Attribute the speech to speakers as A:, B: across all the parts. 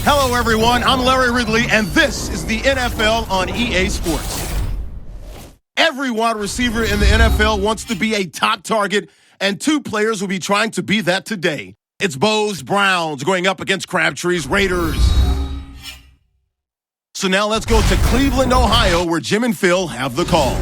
A: Hello, everyone. I'm Larry Ridley, and this is the NFL on EA Sports. Every wide receiver in the NFL wants to be a top target, and two players will be trying to be that today. It's Bo's Browns going up against Crabtree's Raiders. So now let's go to Cleveland, Ohio, where Jim and Phil have the call.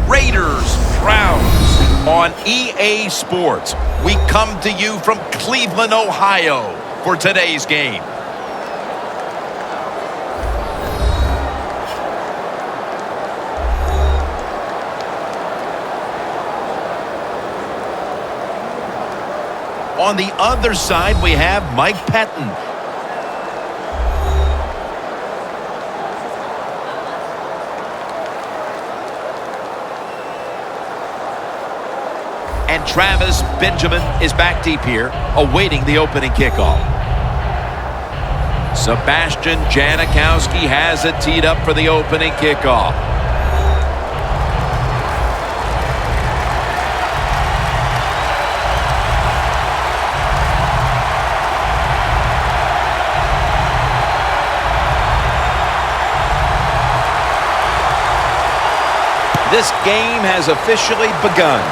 B: Raiders, Browns on EA Sports. We come to you from Cleveland, Ohio for today's game. On the other side, we have Mike Pettin. And Travis Benjamin is back deep here, awaiting the opening kickoff. Sebastian Janikowski has it teed up for the opening kickoff. This game has officially begun.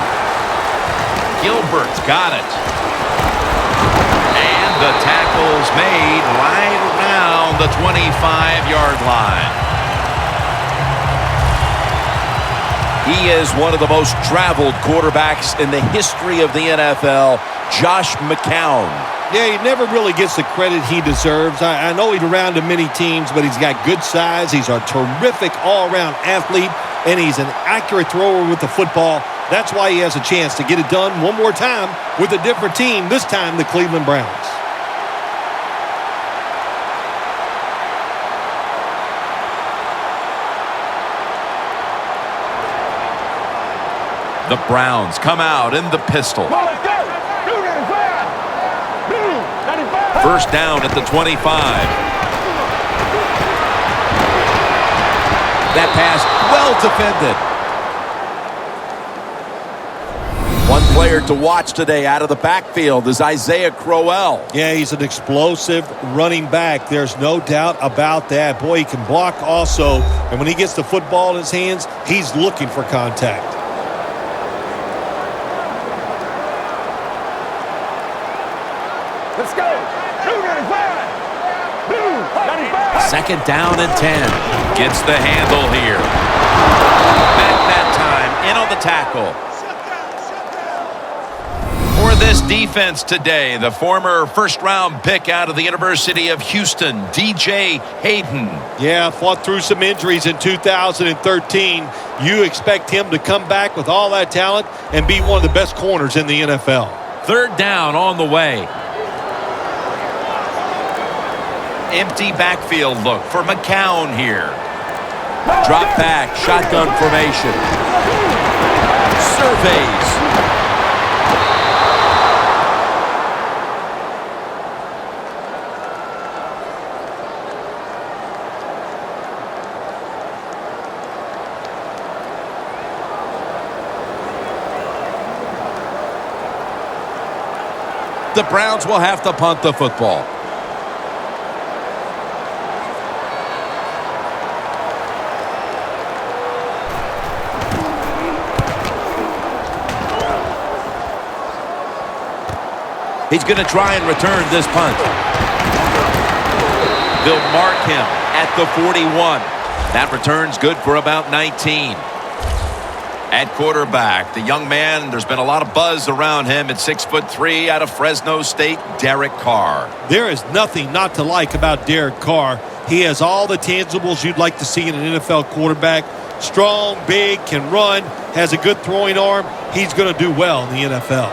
B: Gilbert's got it. And the tackle's made right around the 25-yard line. He is one of the most traveled quarterbacks in the history of the NFL, Josh McCown.
C: Yeah, he never really gets the credit he deserves. I know he's around to many teams, but he's got good size. He's a terrific all-around athlete, and he's an accurate thrower with the football. That's why he has a chance to get it done one more time with a different team, this time the Cleveland Browns.
B: The Browns come out in the pistol. First down at the 25. That pass well defended. One player to watch today out of the backfield is Isaiah Crowell.
C: Yeah, he's an explosive running back. There's no doubt about that. Boy, he can block also. And when he gets the football in his hands, he's looking for contact.
D: Let's go. 295.
B: Second down and 10. Gets the handle here. Back that time. In on the tackle. For this defense today, the former first-round pick out of the University of Houston, DJ Hayden.
C: Yeah, fought through some injuries in 2013. You expect him to come back with all that talent and be one of the best corners in the NFL.
B: Third down on the way. Empty backfield look for McCown here. Drop back, shotgun formation. Surveys. The Browns will have to punt the football. He's going to try and return this punt. They'll mark him at the 41. That return's good for about 19. At quarterback, the young man, there's been a lot of buzz around him at 6'3" out of Fresno State, Derek Carr.
C: There is nothing not to like about Derek Carr. He has all the tangibles you'd like to see in an NFL quarterback. Strong, big, can run, has a good throwing arm. He's going to do well in the NFL.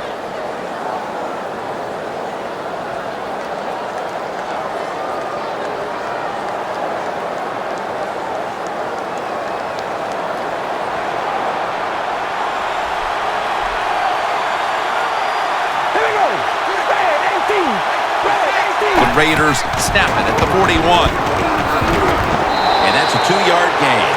B: Raiders snap it at the 41. And that's a 2-yard gain.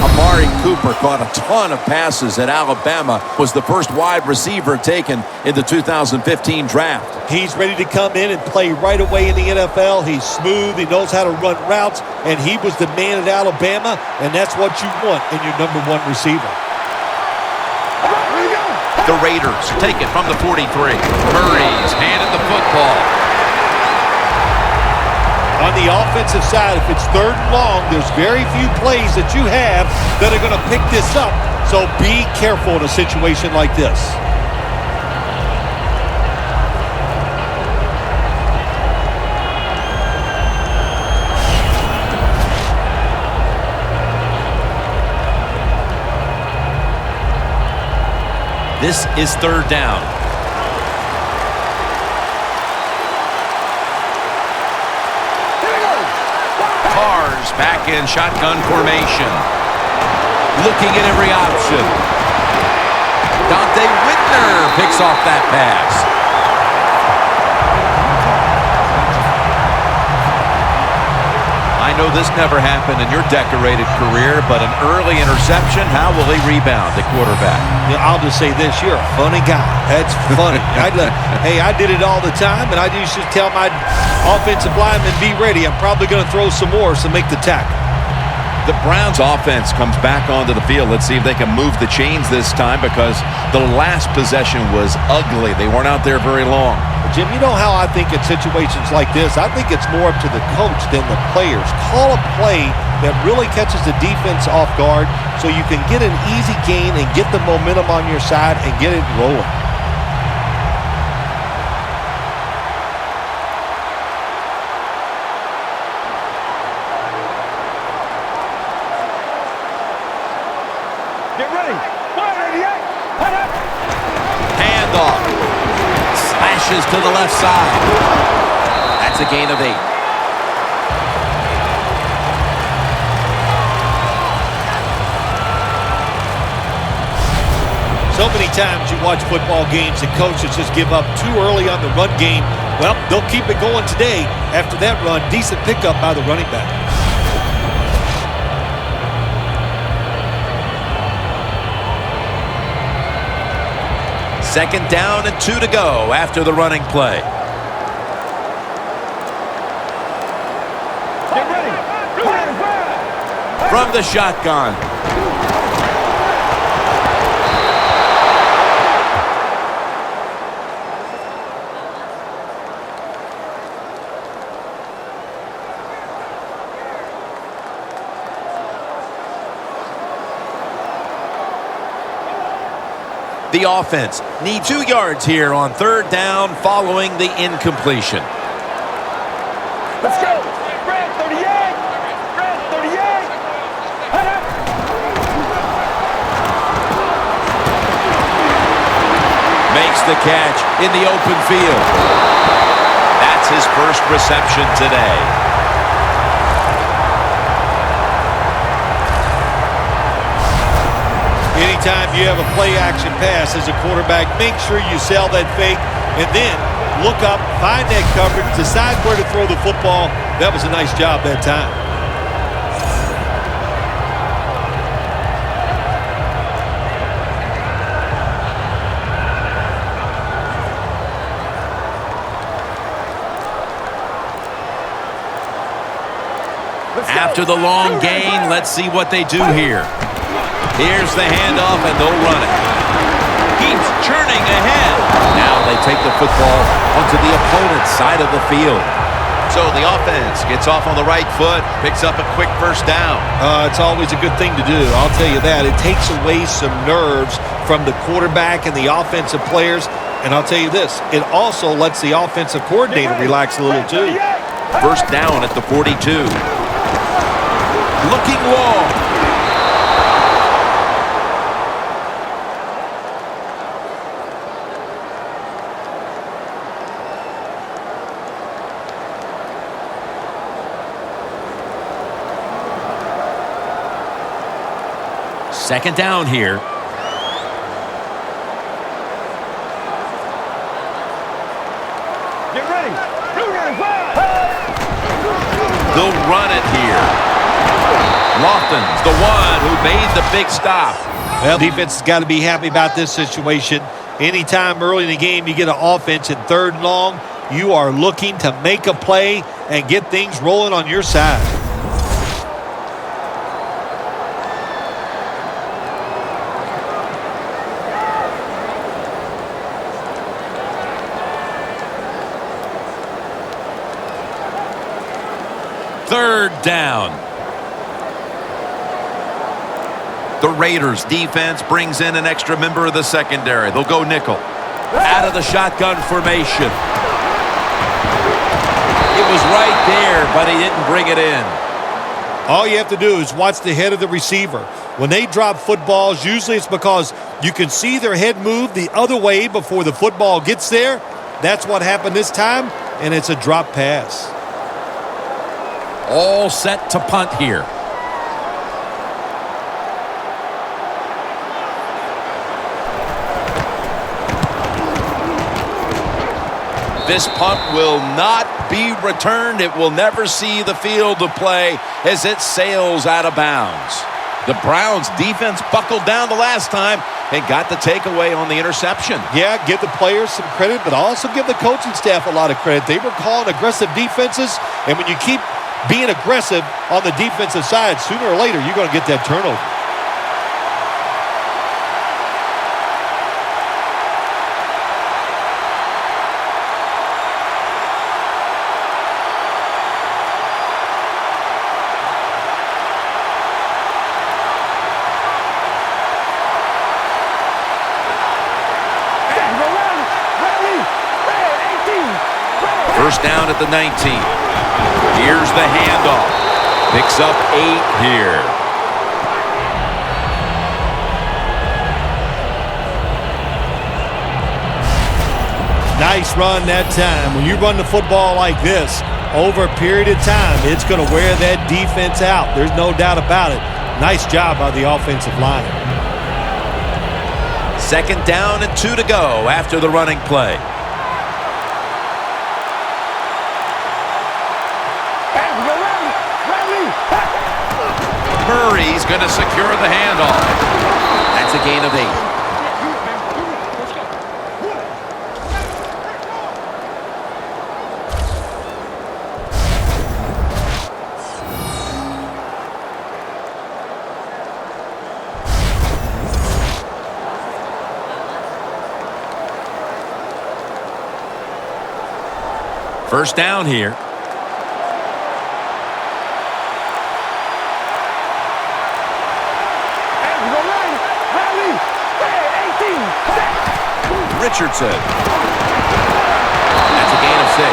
B: A
E: Amari Cooper caught a ton of passes at Alabama, was the first wide receiver taken in the 2015 draft.
C: He's ready to come in and play right away in the NFL. He's smooth. He knows how to run routes, and he was the man at Alabama, and that's what you want in your number one receiver.
B: The Raiders take it from the 43. Murray's handed the football.
C: On the offensive side, if it's 3rd and long, there's very few plays that you have that are going to pick this up. So be careful in a situation like this.
B: This is 3rd down. Carr's back in shotgun formation. Looking at every option. Dante Whitner picks off that pass. I know this never happened in your decorated career, but an early interception, how will he rebound the quarterback?
C: Yeah, I'll just say this, you're a funny guy. That's funny. Hey, I did it all the time, and I used to tell my offensive linemen, be ready. I'm probably going to throw some more, so make the tackle.
B: The Browns offense comes back onto the field. Let's see if they can move the chains this time, because the last possession was ugly. They weren't out there very long.
C: Jim, you know how I think in situations like this, I think it's more up to the coach than the players. Call a play that really catches the defense off guard so you can get an easy gain and get the momentum on your side and get it rolling.
D: Get ready. 188.
B: Handoff. Slashes to the left side. That's a gain of 8.
C: So many times you watch football games and coaches just give up too early on the run game. Well, they'll keep it going today. After that run, decent pickup by the running back.
B: Second down and 2 to go after the running play.
D: Get ready.
B: From the shotgun. The offense needs 2 yards here on 3rd down following the incompletion.
D: Let's go. Red 38. Red 38. Head up.
B: Makes the catch in the open field. That's his first reception today.
C: Anytime you have a play-action pass as a quarterback, make sure you sell that fake and then look up, find that coverage, decide where to throw the football. That was a nice job that time.
B: After the long gain, let's see what they do here. Here's the handoff, and they'll run it. Keeps churning ahead. Now they take the football onto the opponent's side of the field. So the offense gets off on the right foot, picks up a quick first down.
C: It's always a good thing to do, I'll tell you that. It takes away some nerves from the quarterback and the offensive players. And I'll tell you this, it also lets the offensive coordinator relax a little too.
B: First down at the 42. Looking long. Second down here.
D: Get ready.
B: They'll run it here. Lofton's the one who made the big stop.
C: Well, defense has got to be happy about this situation. Anytime early in the game you get an offense in 3rd and long, you are looking to make a play and get things rolling on your side.
B: Third down. The Raiders defense brings in an extra member of the secondary. They'll go nickel. Out of the shotgun formation. It was right there, but he didn't bring it in.
C: All you have to do is watch the head of the receiver. When they drop footballs, usually it's because you can see their head move the other way before the football gets there. That's what happened this time, and it's a drop pass.
B: All set to punt here. This punt will not be returned. It will never see the field of play as it sails out of bounds. The Browns defense buckled down the last time and got the takeaway on the interception.
C: Yeah, give the players some credit, but also give the coaching staff a lot of credit. They were calling aggressive defenses, and when you keep being aggressive on the defensive side, sooner or later you're going to get that turnover.
B: First down at the 19. Here's the handoff. Picks up 8 here.
C: Nice run that time. When you run the football like this, over a period of time, it's going to wear that defense out. There's no doubt about it. Nice job by the offensive line.
B: Second down and 2 to go after the running play. Murray's going to secure the handoff. That's a gain of 8. First down here. Richardson. That's a gain of 6.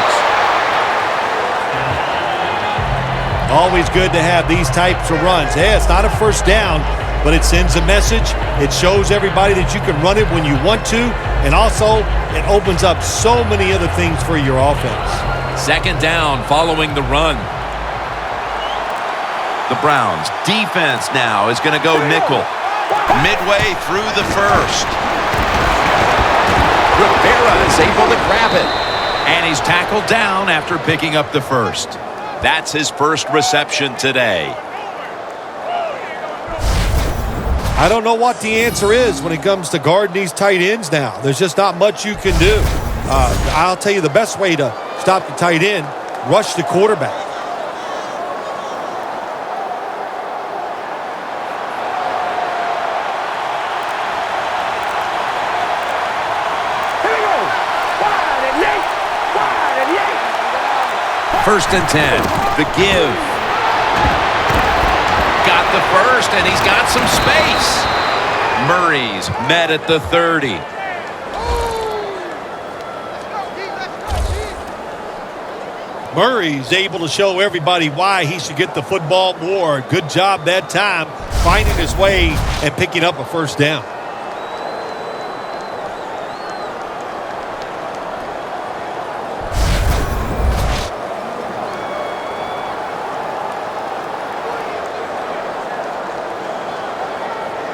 C: Always good to have these types of runs. Hey, it's not a first down, but it sends a message. It shows everybody that you can run it when you want to, and also it opens up so many other things for your offense.
B: Second down following the run. The Browns defense now is going to go nickel midway through the first. Rivera is able to grab it, and he's tackled down after picking up the first. That's his first reception today.
C: I don't know what the answer is when it comes to guarding these tight ends now. There's just not much you can do. I'll tell you the best way to stop the tight end, rush the quarterback.
B: First and 10. The give. Got the first, and he's got some space. Murray's met at the 30.
C: Murray's able to show everybody why he should get the football more. Good job that time, finding his way and picking up a first down.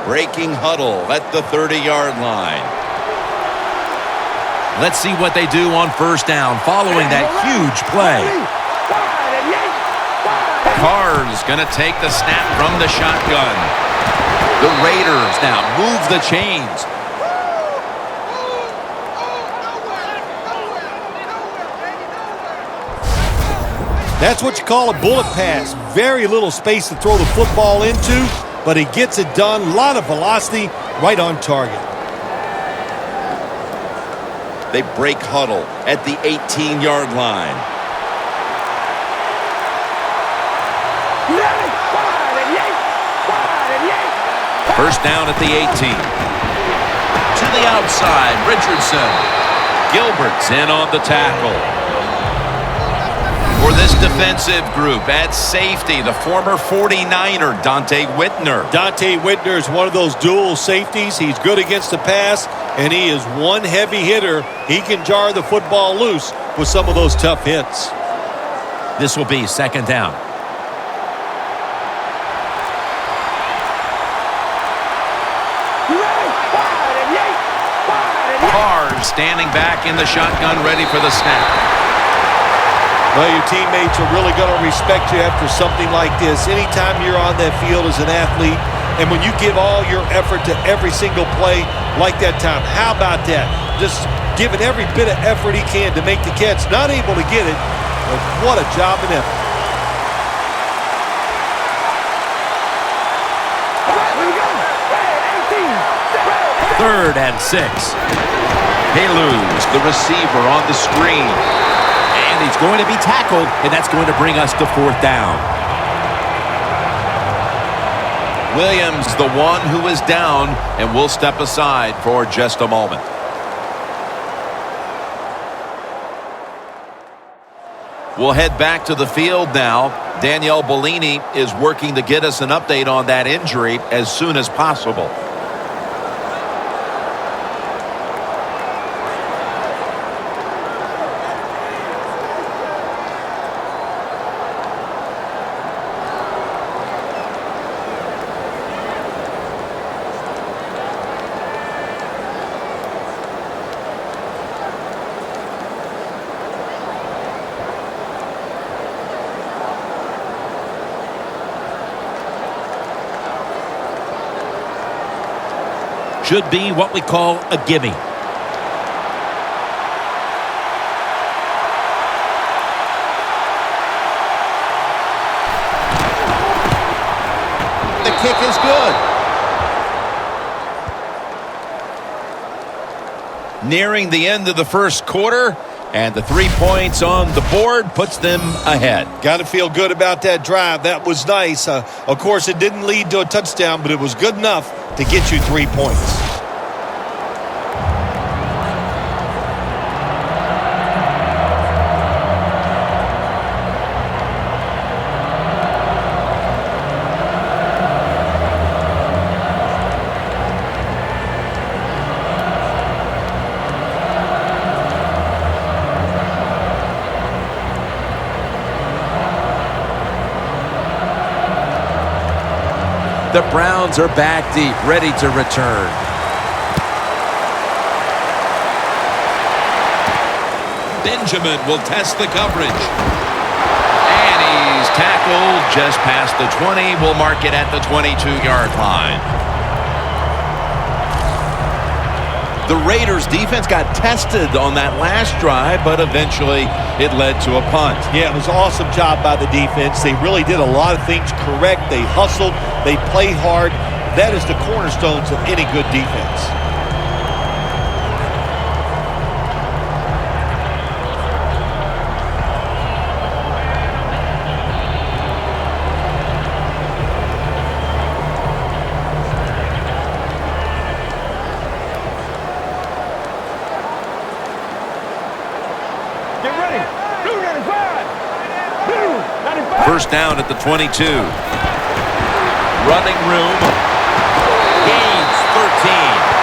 B: Breaking huddle at the 30-yard line. Let's see what they do on first down following that huge play. Carr Mars going to take the snap from the shotgun. The Raiders now move the chains.
C: That's what you call a bullet pass. Very little space to throw the football into, but he gets it done. A lot of velocity, right on target.
B: They break huddle at the 18-yard line. First down at the 18. To the outside, Richardson. Gilbert's in on the tackle. For this defensive group, at safety, the former 49er, Dante Whitner.
C: Dante Whitner is one of those dual safeties. He's good against the pass, and he is one heavy hitter. He can jar the football loose with some of those tough hits.
B: This will be second down. Carr standing back in the shotgun, ready for the snap.
C: Well, your teammates are really going to respect you after something like this. Anytime you're on that field as an athlete, and when you give all your effort to every single play like that time, how about that? Just giving every bit of effort he can to make the catch. Not able to get it, but what a job and effort.
B: Third and 6. Haluz, the receiver, on the screen. And he's going to be tackled, and that's going to bring us to fourth down. Williams, the one who is down, and we'll step aside for just a moment. We'll head back to the field now. Danielle Bellini is working to get us an update on that injury as soon as possible. Should be what we call a gimme. The kick is good. Nearing the end of the first quarter, and the 3 points on the board puts them ahead.
C: Got to feel good about that drive. That was nice. Of course, it didn't lead to a touchdown, but it was good enough to get you 3 points.
B: The Browns are back deep, ready to return. Benjamin will test the coverage. And he's tackled just past the 20. We'll mark it at the 22-yard line. The Raiders defense got tested on that last drive, but eventually it led to a punt.
C: Yeah, it was an awesome job by the defense. They really did a lot of things correct. They hustled. They played hard. That is the cornerstones of any good defense.
D: Get ready. Blue 95. Blue 95.
B: First down at the 22. Running room. Gains 13.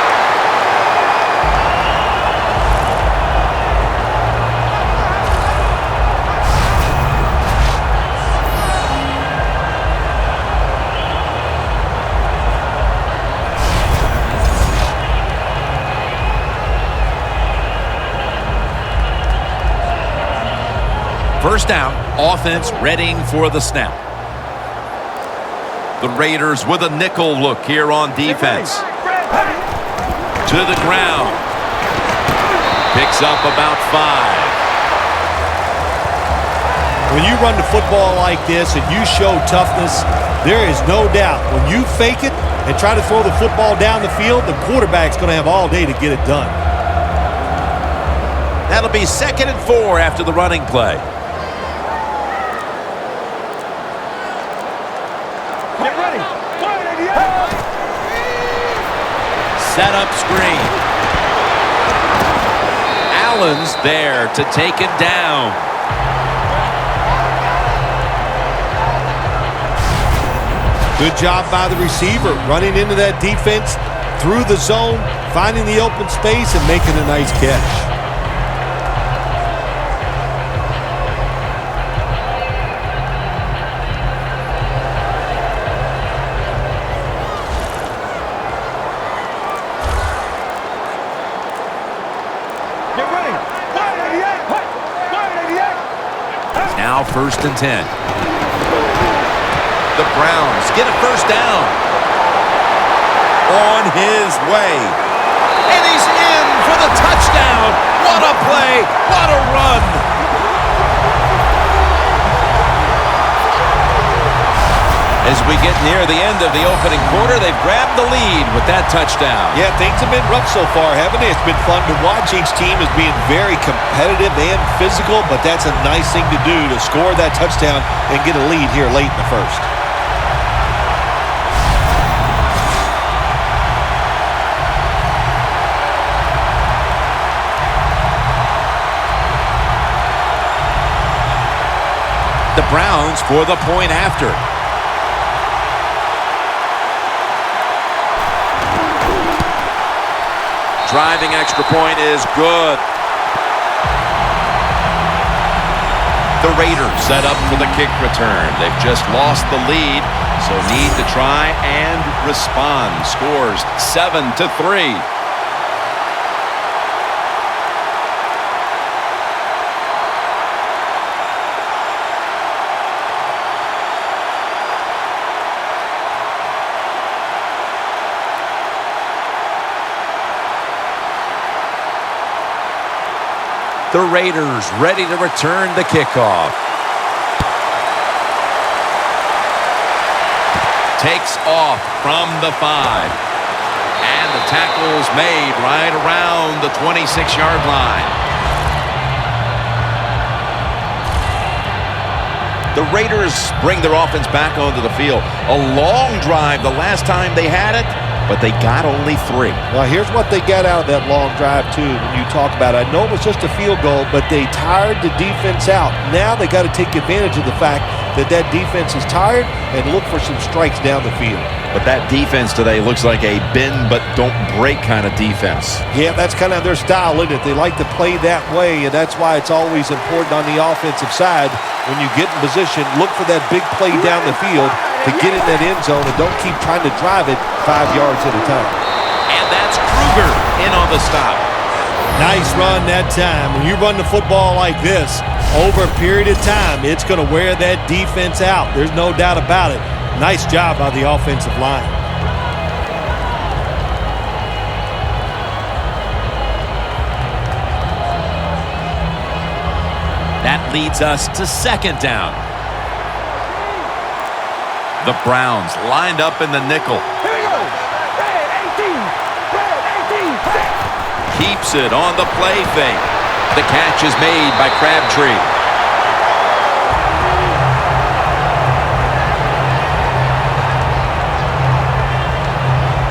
B: First down, offense readying for the snap. The Raiders with a nickel look here on defense. To the ground. Picks up about 5.
C: When you run the football like this and you show toughness, there is no doubt when you fake it and try to throw the football down the field, the quarterback's going to have all day to get it done.
B: That'll be 2nd and 4 after the running play.
D: Get ready.
B: Set up screen. Allen's there to take it down.
C: Good job by the receiver, running into that defense through the zone, finding the open space, and making a nice catch.
D: Get ready.
B: Now 1st and 10. The Browns get a first down. On his way. And he's in for the touchdown. What a play. What a run. As we get near the end of the opening quarter, they've grabbed the lead with that touchdown.
C: Yeah, things have been rough so far, haven't they? It's been fun to watch. Each team is being very competitive and physical, but that's a nice thing to do, to score that touchdown and get a lead here late in the first.
B: The Browns for the point after. Driving extra point is good. The Raiders set up for the kick return. They've just lost the lead, so need to try and respond. Scores 7-3. The Raiders ready to return the kickoff. Takes off from the 5. And the tackle's made right around the 26-yard line. The Raiders bring their offense back onto the field. A long drive the last time they had it, but they got only 3.
C: Well, here's what they got out of that long drive, too, when you talk about it. I know it was just a field goal, but they tired the defense out. Now they got to take advantage of the fact that that defense is tired and look for some strikes down the field.
B: But that defense today looks like a bend but don't break kind of defense.
C: Yeah, that's kind of their style, isn't it? They like to play that way, and that's why it's always important on the offensive side. When you get in position, look for that big play down the field to get in that end zone, and don't keep trying to drive it 5 yards at a time.
B: And that's Kruger in on the stop.
C: Nice run that time. When you run the football like this, over a period of time, it's going to wear that defense out. There's no doubt about it. Nice job by the offensive line.
B: That leads us to 2nd down. The Browns lined up in the nickel.
D: Here we go. Red 18. Red 18. Set.
B: Keeps it on the play fake. The catch is made by Crabtree.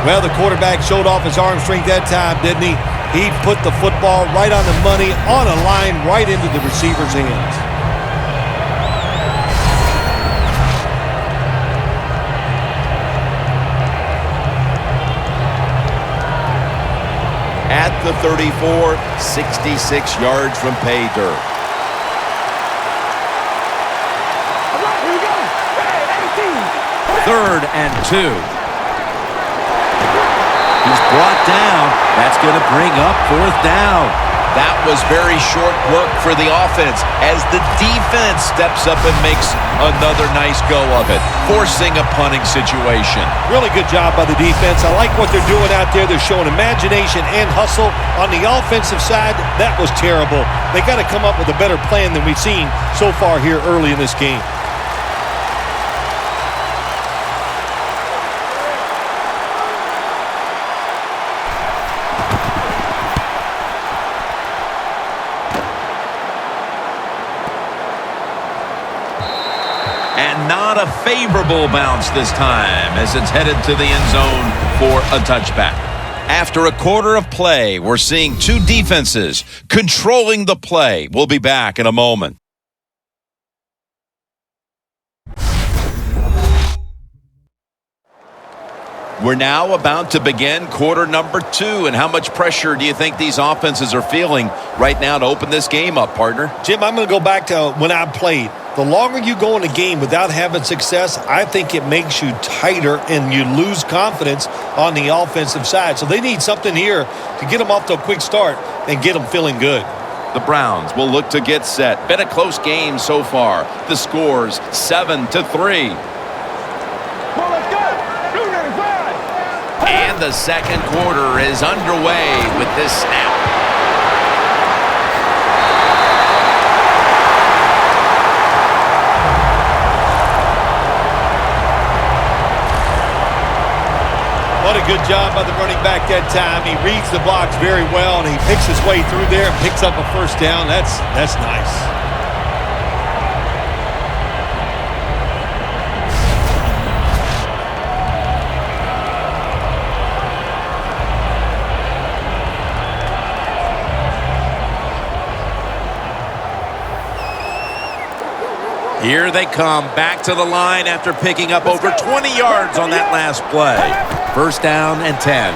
C: Well, the quarterback showed off his arm strength that time, didn't he? He put the football right on the money, on a line, right into the receiver's hands.
B: At the 34, 66 yards from pay dirt.
D: All right, here we go. Red 18.
B: 3rd and 2. He's brought down. That's going to bring up 4th down. That was very short work for the offense as the defense steps up and makes another nice go of it, forcing a punting situation.
C: Really good job by the defense. I like what they're doing out there. They're showing imagination and hustle. On the offensive side, that was terrible. They got to come up with a better plan than we've seen so far here early in this game.
B: And not a favorable bounce this time as it's headed to the end zone for a touchback. After a quarter of play, we're seeing two defenses controlling the play. We'll be back in a moment. We're now about to begin quarter number 2. And how much pressure do you think these offenses are feeling right now to open this game up, partner?
C: Jim, I'm going to go back to when I played. The longer you go in a game without having success, I think it makes you tighter and you lose confidence on the offensive side. So they need something here to get them off to a quick start and get them feeling good.
B: The Browns will look to get set. Been a close game so far. The score's 7-3. And the second quarter is underway with this snap.
C: What a good job by the running back that time. He reads the blocks very well, and he picks his way through there and picks up a first down. That's nice.
B: Here they come back to the line after picking up over 20 yards on that last play. First down and 10.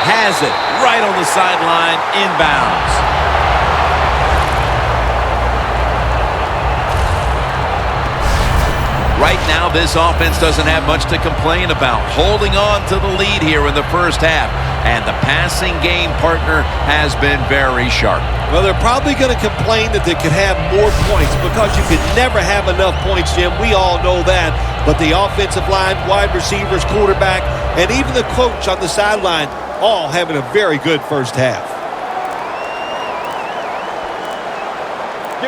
B: Has it right on the sideline, inbounds. Right now, this offense doesn't have much to complain about, holding on to the lead here in the first half. And the passing game, partner, has been very sharp.
C: Well, they're probably going to complain that they could have more points because you could never have enough points, Jim. We all know that. But the offensive line, wide receivers, quarterback, and even the coach on the sideline all having a very good first half.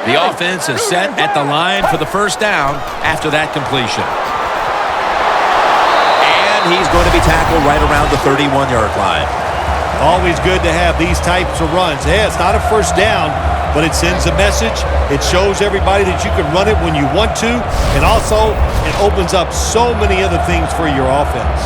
B: The offense is set at the line for the first down after that completion. And he's going to be tackled right around the 31-yard line.
C: Always good to have these types of runs. Yeah, it's not a first down, but it sends a message. It shows everybody that you can run it when you want to, and also it opens up so many other things for your offense.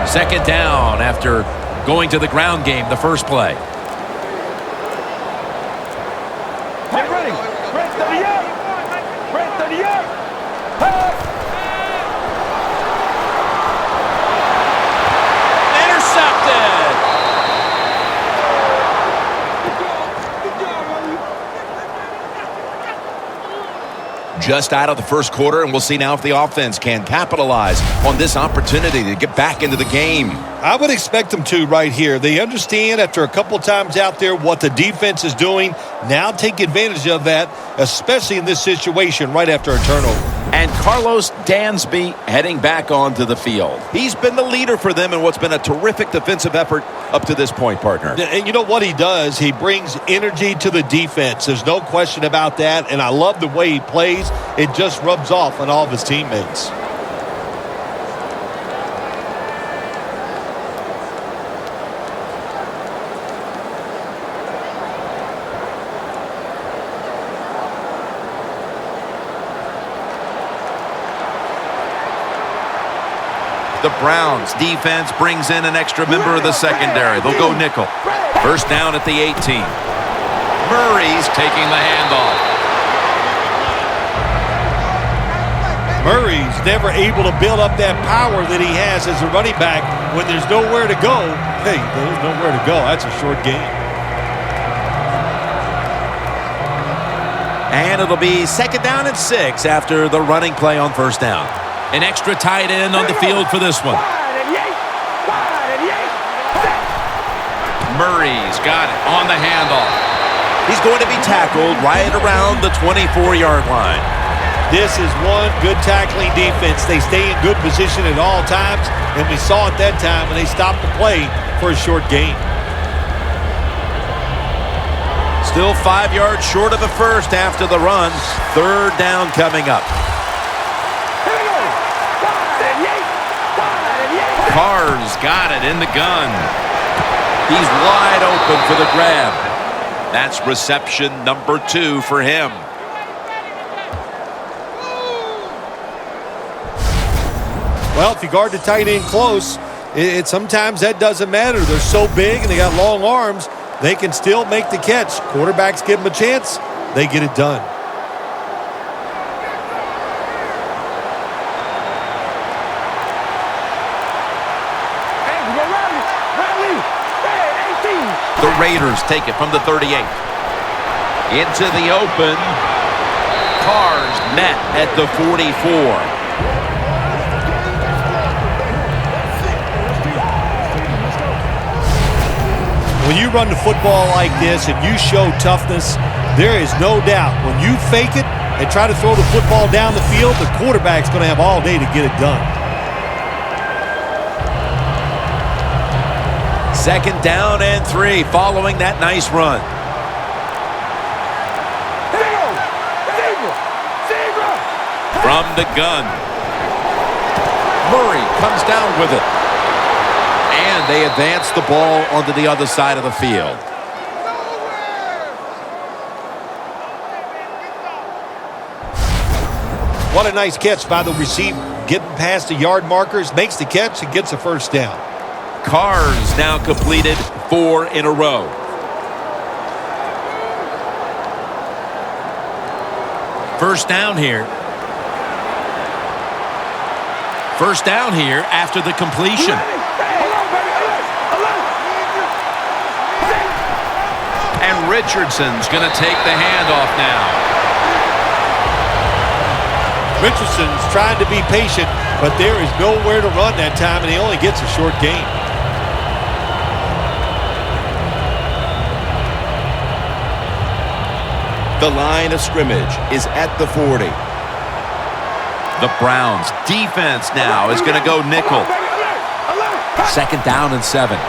B: Second down after going to the ground game the first play.
D: Get ready. Press to the up. Press to the up.
B: Intercepted. Just out of the first quarter, and we'll see now if the offense can capitalize on this opportunity to get back into the game.
C: I would expect them to right here. They understand after a couple times out there what the defense is doing. Now take advantage of that, especially in this situation right after a turnover.
B: And Carlos Dansby heading back onto the field. He's been the leader for them in what's been a terrific defensive effort up to this point, partner.
C: And you know what he does? He brings energy to the defense. There's no question about that. And I love the way he plays. It just rubs off on all of his teammates.
B: The Browns defense brings in an extra member of the secondary. They'll go nickel. First down at the 18. Murray's taking the handoff.
C: Murray's never able to build up that power that he has as a running back. When there's nowhere to go, hey, there's nowhere to go. That's a short game.
B: And it'll be 2nd down and 6 after the running play on 1st down. An extra tight end on the field for this one. Murray's got it on the handoff. He's going to be tackled right around the 24-yard line.
C: This is one good tackling defense. They stay in good position at all times, and we saw it that time when they stopped the play for a short gain.
B: Still 5 yards short of a first after the run. 3rd down coming up. Carr's got it in the gun. He's wide open for the grab. That's reception number 2 for him.
C: Well, if you guard the tight end close, sometimes that doesn't matter. They're so big and they got long arms, they can still make the catch. Quarterbacks give them a chance, they get it done.
B: The Raiders take it from the 38. Into the open. Carr's met at the 44.
C: When you run the football like this and you show toughness, there is no doubt when you fake it and try to throw the football down the field, the quarterback's going to have all day to get it done.
B: 2nd down and 3 following that nice run. From the gun. Murray comes down with it. And they advance the ball onto the other side of the field.
C: What a nice catch by the receiver. Getting past the yard markers, makes the catch, and gets a 1st down.
B: Carr's now completed 4 in a row. First down here. First down here after the completion. And Richardson's going to take the handoff now.
C: Richardson's trying to be patient, but there is nowhere to run that time, and he only gets a short gain.
F: The line of scrimmage is at the 40.
B: The Browns defense now is going to go nickel. 2nd down and 7.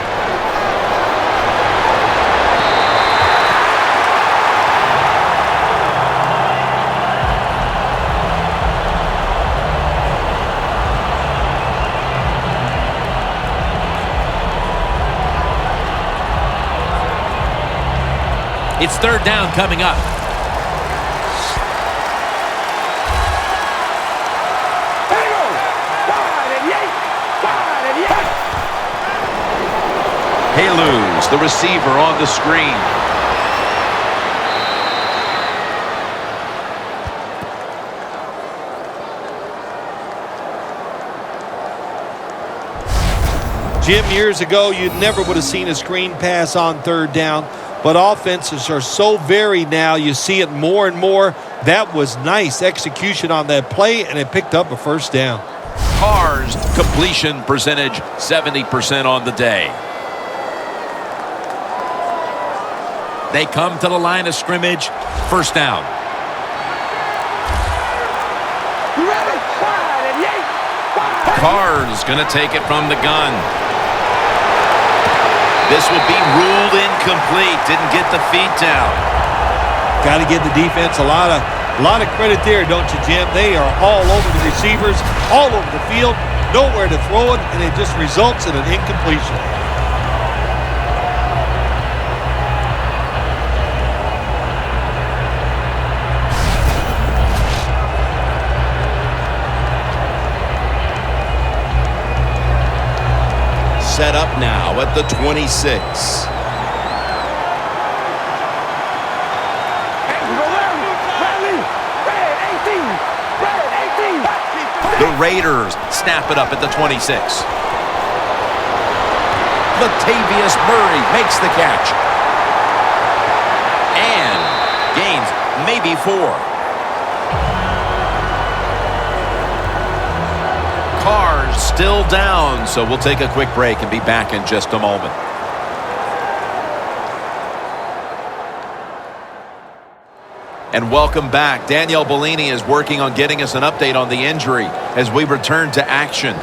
B: It's 3rd down coming up. Haluz, the receiver, on the screen.
C: Jim, years ago, you never would have seen a screen pass on 3rd down, but offenses are so varied now, you see it more and more. That was nice execution on that play, and it picked up a 1st down.
B: Carr's completion percentage, 70% on the day. They come to the line of scrimmage. 1st down. Carr's going to take it from the gun. This will be ruled incomplete. Didn't get the feet down.
C: Got to give the defense a lot of credit there, don't you, Jim? They are all over the receivers, all over the field, nowhere to throw it, and it just results in an incompletion.
F: Set up now at the 26.
B: The Raiders snap it up at the 26. Latavius Murray makes the catch. And gains maybe 4. Carr's still down, so we'll take a quick break and be back in just a moment. And welcome back. Danielle Bellini is working on getting us an update on the injury as we return to action.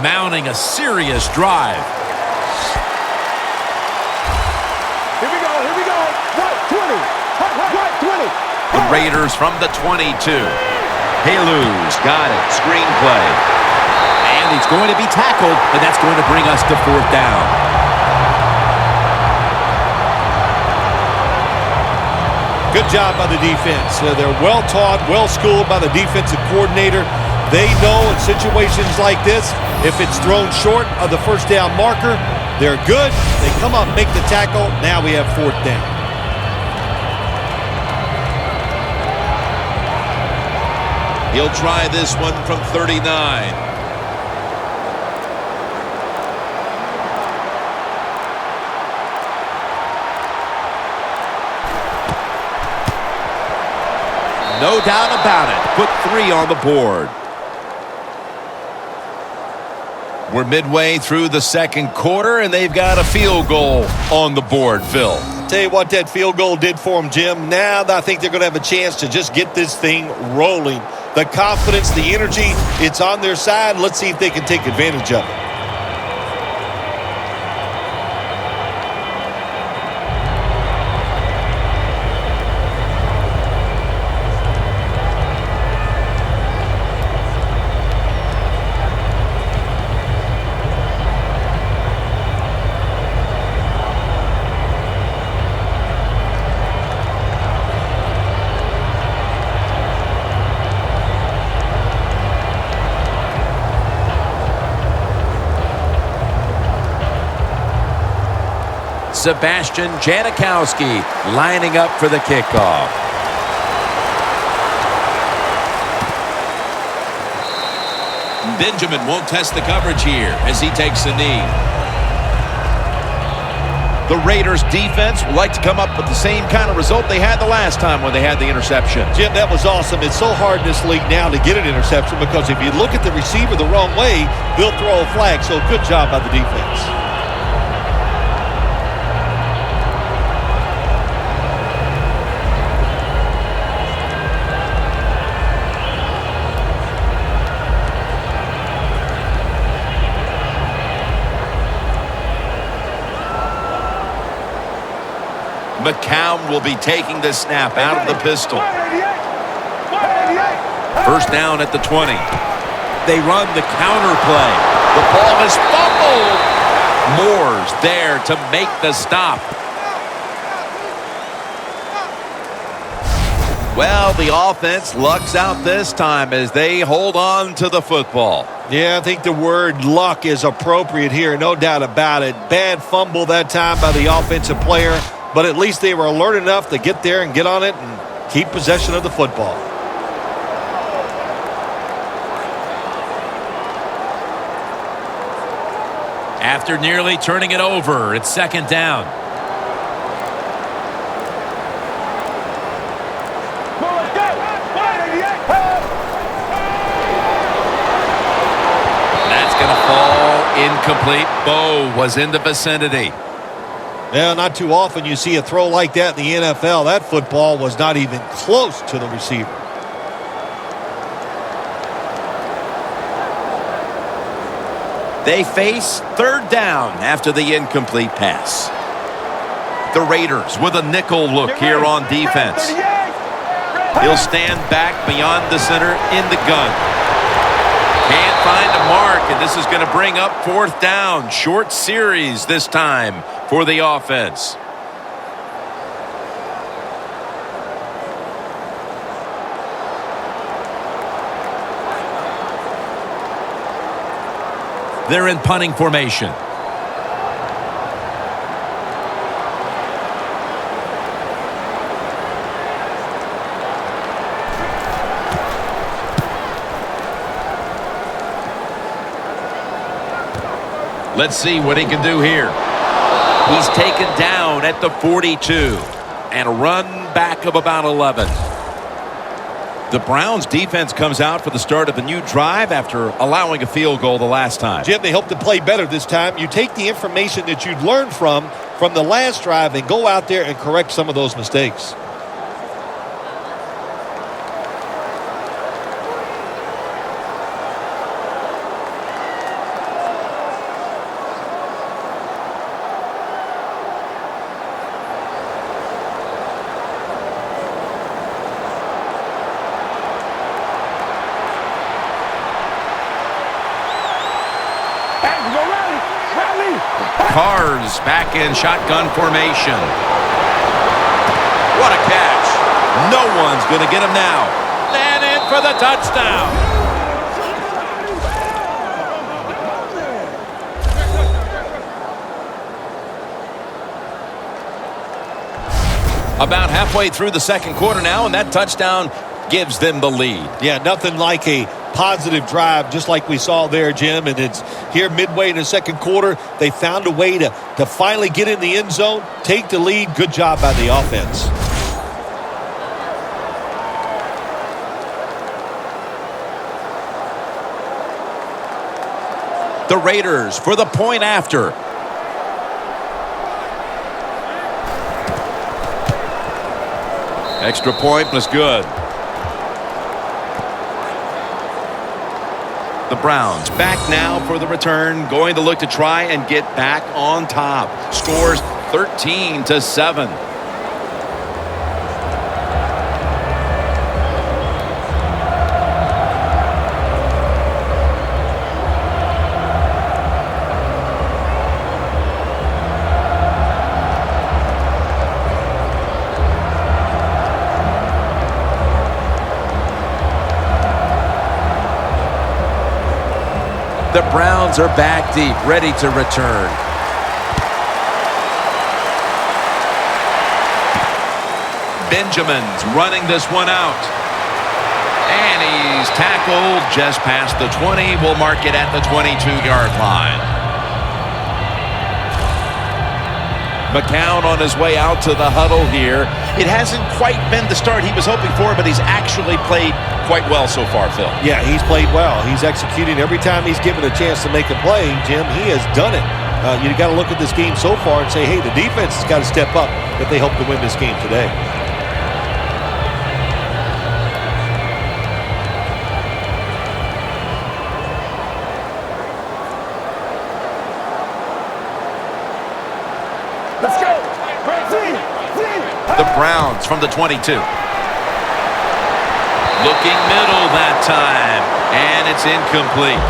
B: Mounting a serious drive.
D: Here we go, here we go. Right, 20. Right, 20.
B: The Raiders from the 22. Halu's got it. Screenplay.
E: And he's going to be tackled, and that's going to bring us to 4th down.
C: Good job by the defense. They're well-taught, well-schooled by the defensive coordinator. They know in situations like this, if it's thrown short of the 1st down marker, they're good. They come up, make the tackle. Now we have 4th down.
F: He'll try this one from 39. No doubt about it. Put 3 on the board.
B: We're midway through the 2nd quarter, and they've got a field goal on the board, Phil.
C: Tell you what that field goal did for them, Jim. Now I think they're going to have a chance to just get this thing rolling. The confidence, the energy, it's on their side. Let's see if they can take advantage of it.
B: Sebastian Janikowski lining up for the kickoff.
F: Benjamin won't test the coverage here as he takes a knee.
B: The Raiders defense would like to come up with the same kind of result they had the last time when they had the interception.
C: Jim, that was awesome. It's so hard in this league now to get an interception because if you look at the receiver the wrong way, they'll throw a flag. So good job by the defense.
B: McCown will be taking the snap out of the pistol. 1st down at the 20. They run the counter play. The ball is fumbled. Moore's there to make the stop. Well, the offense lucks out this time as they hold on to the football.
C: Yeah, I think the word luck is appropriate here, no doubt about it. Bad fumble that time by the offensive player, but at least they were alert enough to get there and get on it and keep possession of the football.
B: After nearly turning it over, it's 2nd down. That's going to fall incomplete. Bo was in the vicinity.
C: Yeah, not too often you see a throw like that in the NFL. That football was not even close to the receiver.
B: They face 3rd down after the incomplete pass. The Raiders with a nickel look here on defense. He'll stand back beyond the center in the gun. Can't find a mark, and this is going to bring up 4th down. Short series this time for the offense. They're in punting formation. Let's see what he can do here. He's taken down at the 42. And a run back of about 11. The Browns defense comes out for the start of a new drive after allowing a field goal the last time.
C: Jim, they hope to play better this time. You take the information that you'd learned from the last drive and go out there and correct some of those mistakes.
B: Cars back in shotgun formation. What a catch. No one's going to get him now. And in for the touchdown. About halfway through the second quarter now, and that touchdown gives them the lead.
C: Yeah, nothing like a positive drive just like we saw there, Jim, and it's here midway in the second quarter. They found a way to finally get in the end zone, take the lead. Good job by the offense.
B: The Raiders for the point after. Extra point was good. The Browns back now for the return, going to look to try and get back on top. Scores 13-7. The Browns are back deep, ready to return. Benjamin's running this one out. And he's tackled just past the 20. We'll mark it at the 22-yard line. McCown on his way out to the huddle here. It hasn't quite been the start he was hoping for, but he's actually played quite well so far, Phil.
C: Yeah, he's played well. He's executing every time he's given a chance to make a play. Jim, he has done it. You got to look at this game so far and say, hey, the defense has got to step up if they hope to win this game today.
D: Let's go.
B: The Browns from the 22. Looking middle that time, and it's incomplete.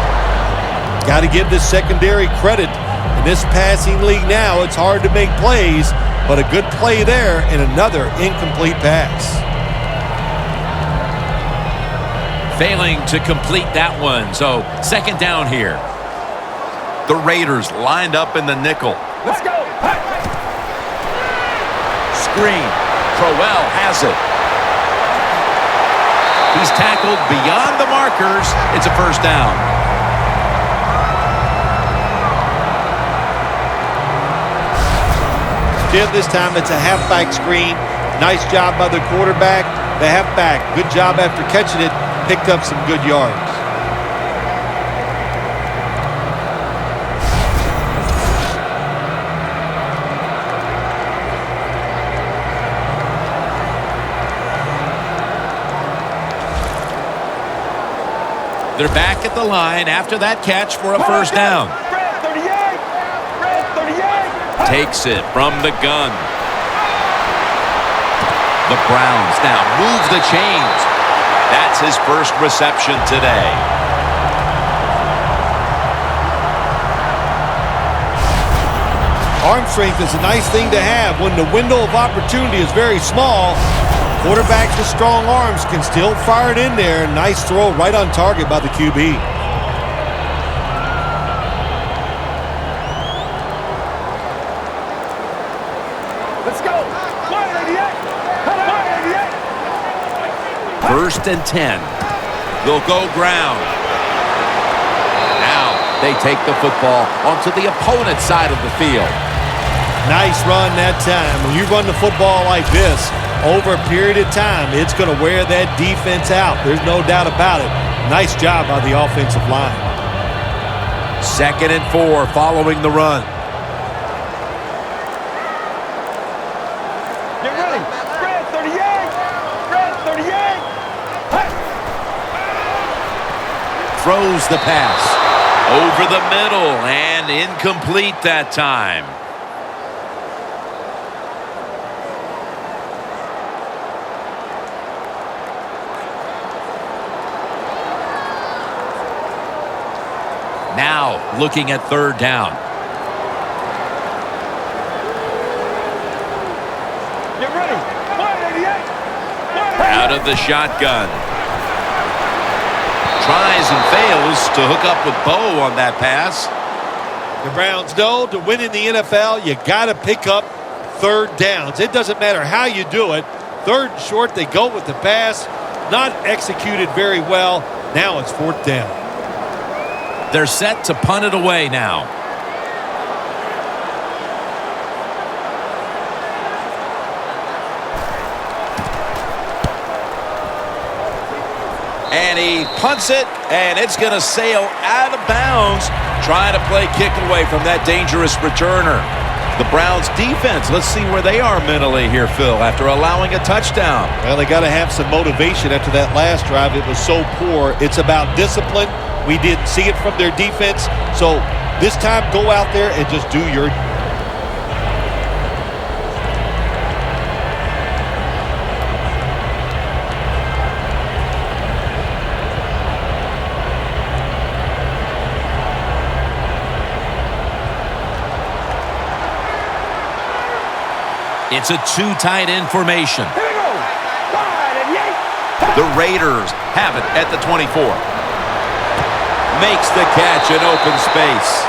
C: Got to give this secondary credit. In this passing league now, it's hard to make plays, but a good play there and another incomplete pass.
B: Failing to complete that one, so second down here. The Raiders lined up in the nickel.
D: Let's go.
B: Screen. Crowell has it. He's tackled beyond the markers. It's a first down.
C: Jim, this time it's a halfback screen. Nice job by the quarterback. The halfback, good job after catching it. Picked up some good yards.
B: They're back at the line after that catch for a first down. Takes it from the gun. The Browns now move the chains. That's his first reception today.
C: Arm strength is a nice thing to have when the window of opportunity is very small. Quarterbacks with strong arms can still fire it in there. Nice throw right on target by the QB.
B: 1st and 10. They'll go ground. Now they take the football onto the opponent's side of the field.
C: Nice run that time. When you run the football like this, over a period of time, it's going to wear that defense out. There's no doubt about it. Nice job by the offensive line.
B: 2nd and 4 following the run.
D: Get ready. Red 38. Red 38. Hey.
B: Throws the pass. Over the middle and incomplete that time. Now looking at 3rd down.
D: Get ready. 188.
B: Out of the shotgun. Tries and fails to hook up with Bo on that pass.
C: The Browns know to win in the NFL, you got to pick up 3rd downs. It doesn't matter how you do it. 3rd and short, they go with the pass. Not executed very well. Now it's 4th down.
B: They're set to punt it away now. And he punts it, and it's going to sail out of bounds, trying to play kick away from that dangerous returner. The Browns defense, let's see where they are mentally here, Phil, after allowing a touchdown.
C: Well, they got to have some motivation after that last drive. It was so poor. It's about discipline. We didn't see it from their defense. So this time, go out there and just do your
B: It's a two-tight end formation.
D: Here we go. Wide and yank.
B: The Raiders have it at the 24. Makes the catch in open space.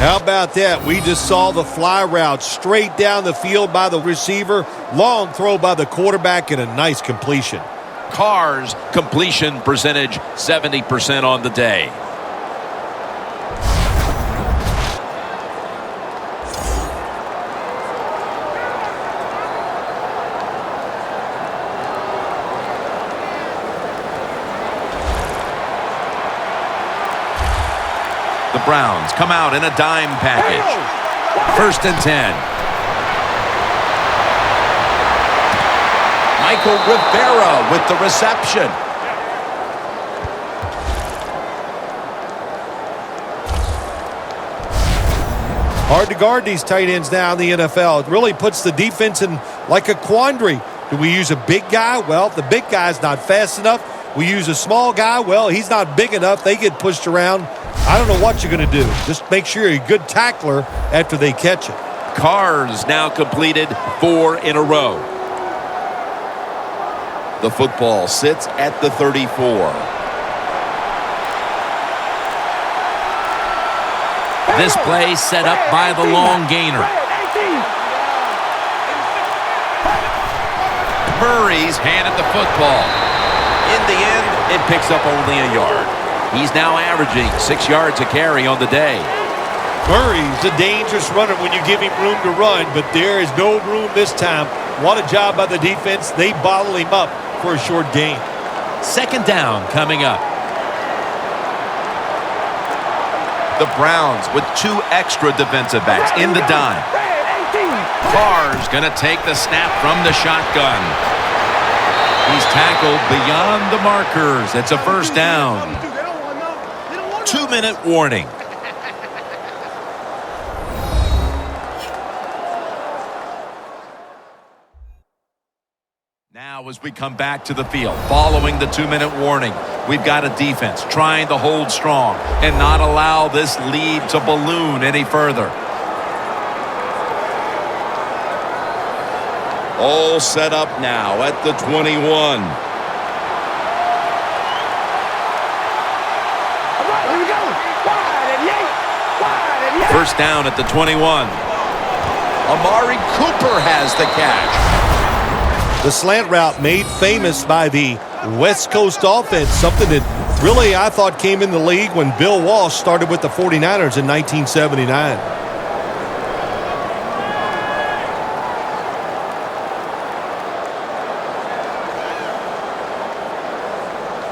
C: How about that? We just saw the fly route straight down the field by the receiver. Long throw by the quarterback and a nice completion.
B: Carr's completion percentage 70% on the day. The Browns come out in a dime package. 1st and 10. Michael Rivera with the reception.
C: Hard to guard these tight ends now in the NFL. It really puts the defense in like a quandary. Do we use a big guy? Well, the big guy's not fast enough. We use a small guy. Well, he's not big enough. They get pushed around. I don't know what you're going to do. Just make sure you're a good tackler after they catch it.
B: Carr's now completed 4 in a row. The football sits at the 34. This play set up by the long gainer. Murray's handed the football. In the end, it picks up only a yard. He's now averaging 6 yards a carry on the day.
C: Murray's a dangerous runner when you give him room to run, but there is no room this time. What a job by the defense. They bottle him up for a short gain.
B: 2nd down coming up. The Browns with 2 extra defensive backs in the dime. Carr's going to take the snap from the shotgun. He's tackled beyond the markers. It's a 1st down. 2-minute warning. Now as we come back to the field, following the 2-minute warning, we've got a defense trying to hold strong and not allow this lead to balloon any further. All set up now at the 21.
D: All right, here we go. Wide and yank. Wide and yank.
B: First down at the 21.
E: Amari Cooper has the catch.
C: The slant route made famous by the West Coast offense, something that really I thought came in the league when Bill Walsh started with the 49ers in 1979.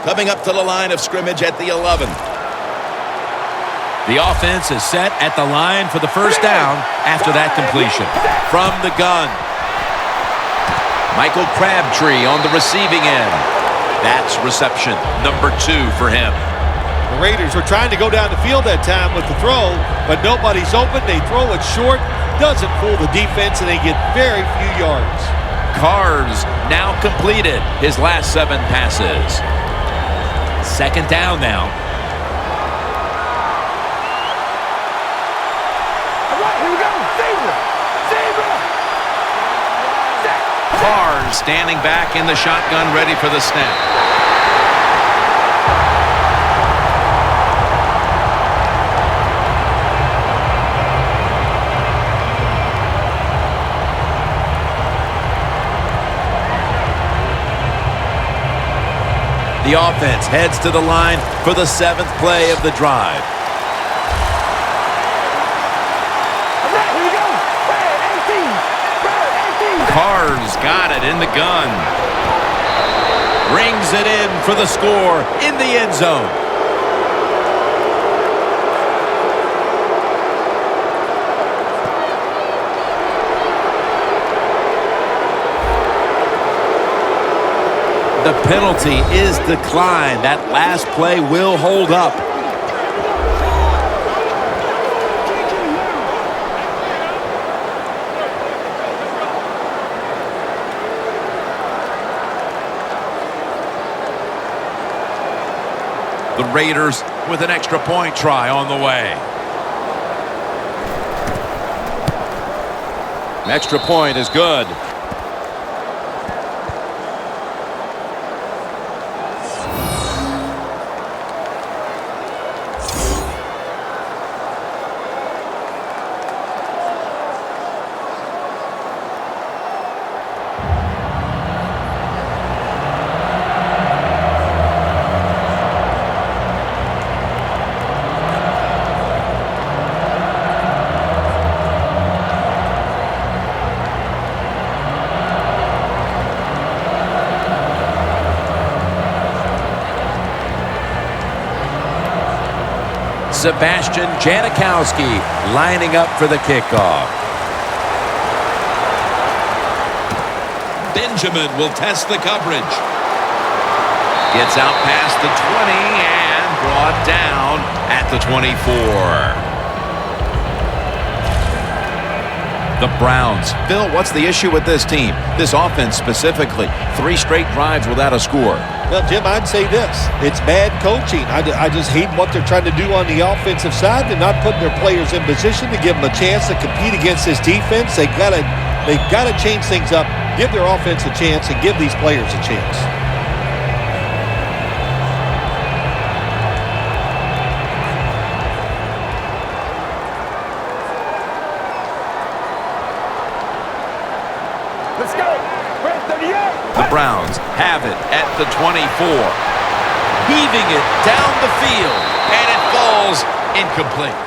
B: Coming up to the line of scrimmage at the 11.
F: The offense is set at the line for the first down after that completion.
B: From the gun, Michael Crabtree on the receiving end. That's reception number 2 for him.
C: The Raiders were trying to go down the field that time with the throw, but nobody's open. They throw it short. Doesn't fool the defense, and they get very few yards.
B: Carr's now completed his last 7 passes. Second down now.
D: All right, here we go. Zebra. Zebra.
B: Carr standing back in the shotgun, ready for the snap. The offense heads to the line for the 7th play of the drive.
D: All right, here we go. Bird 18. Bird 18.
B: Carr's got it in the gun. Rings it in for the score in the end zone. The penalty is declined. That last play will hold up. The Raiders with an extra point try on the way.
E: An extra point is good.
B: Sebastian Janikowski lining up for the kickoff. Benjamin will test the coverage. Gets out past the 20 and brought down at the 24. The Browns. Bill, what's the issue with this team? This offense specifically. 3 straight drives without a score.
C: Well, Jim, I'd say this. It's bad coaching. I just hate what they're trying to do on the offensive side. They're not putting their players in position to give them a chance to compete against this defense. They've got to change things up, give their offense a chance, and give these players a chance.
D: Let's go. Red 38.
B: The Browns have it at the 24. Heaving it down the field, and it falls incomplete.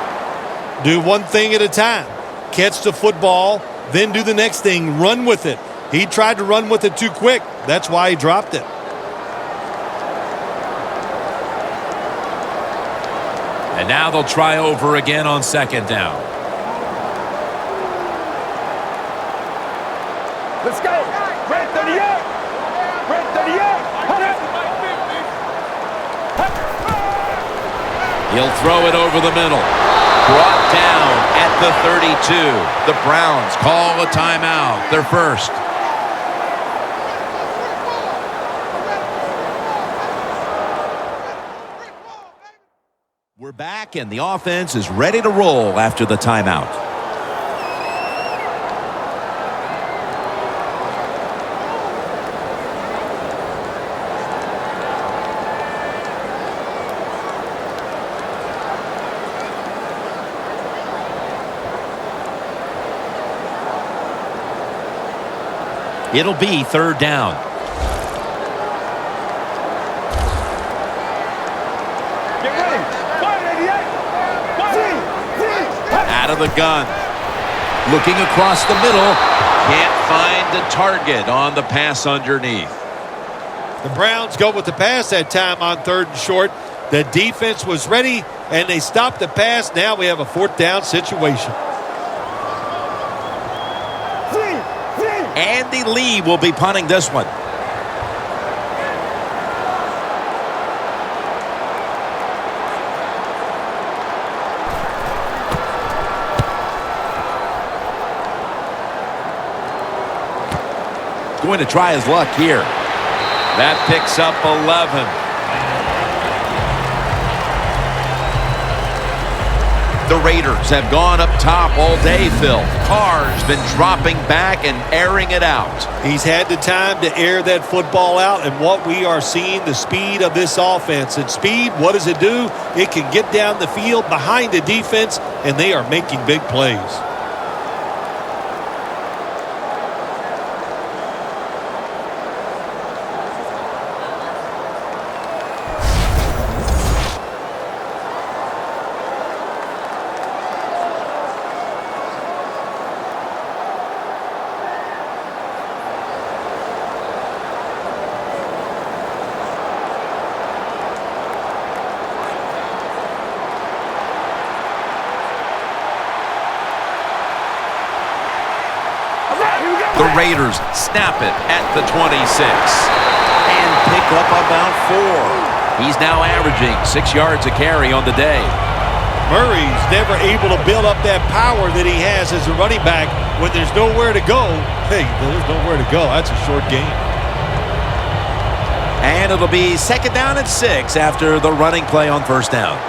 C: Do one thing at a time. Catch the football, then do the next thing, run with it. He tried to run with it too quick. That's why he dropped it.
F: And now they'll try over again on second down.
D: Let's go. Red 38. Red 38.
B: He'll throw it over the middle. Brought down at the 32. The Browns call a timeout. Their first. We're back, and the offense is ready to roll after the timeout. It'll be third down.
D: Get ready. 188.
B: Out of the gun. Looking across the middle. Can't find the target on the pass underneath.
C: The Browns go with the pass that time on 3rd and short. The defense was ready, and they stopped the pass. Now we have a 4th down situation.
B: Andy Lee will be punting this one. Going to try his luck here. That picks up 11. The Raiders have gone up top all day, Phil. Carr's been dropping back and airing it out.
C: He's had the time to air that football out, and what we are seeing, the speed of this offense. And speed, what does it do? It can get down the field behind the defense, and they are making big plays.
B: The Raiders snap it at the 26 and pick up about 4. He's now averaging 6 yards a carry on the day.
C: Murray's never able to build up that power that he has as a running back when there's nowhere to go. Hey, there's nowhere to go. That's a short game.
B: And it'll be 2nd down and 6 after the running play on 1st down.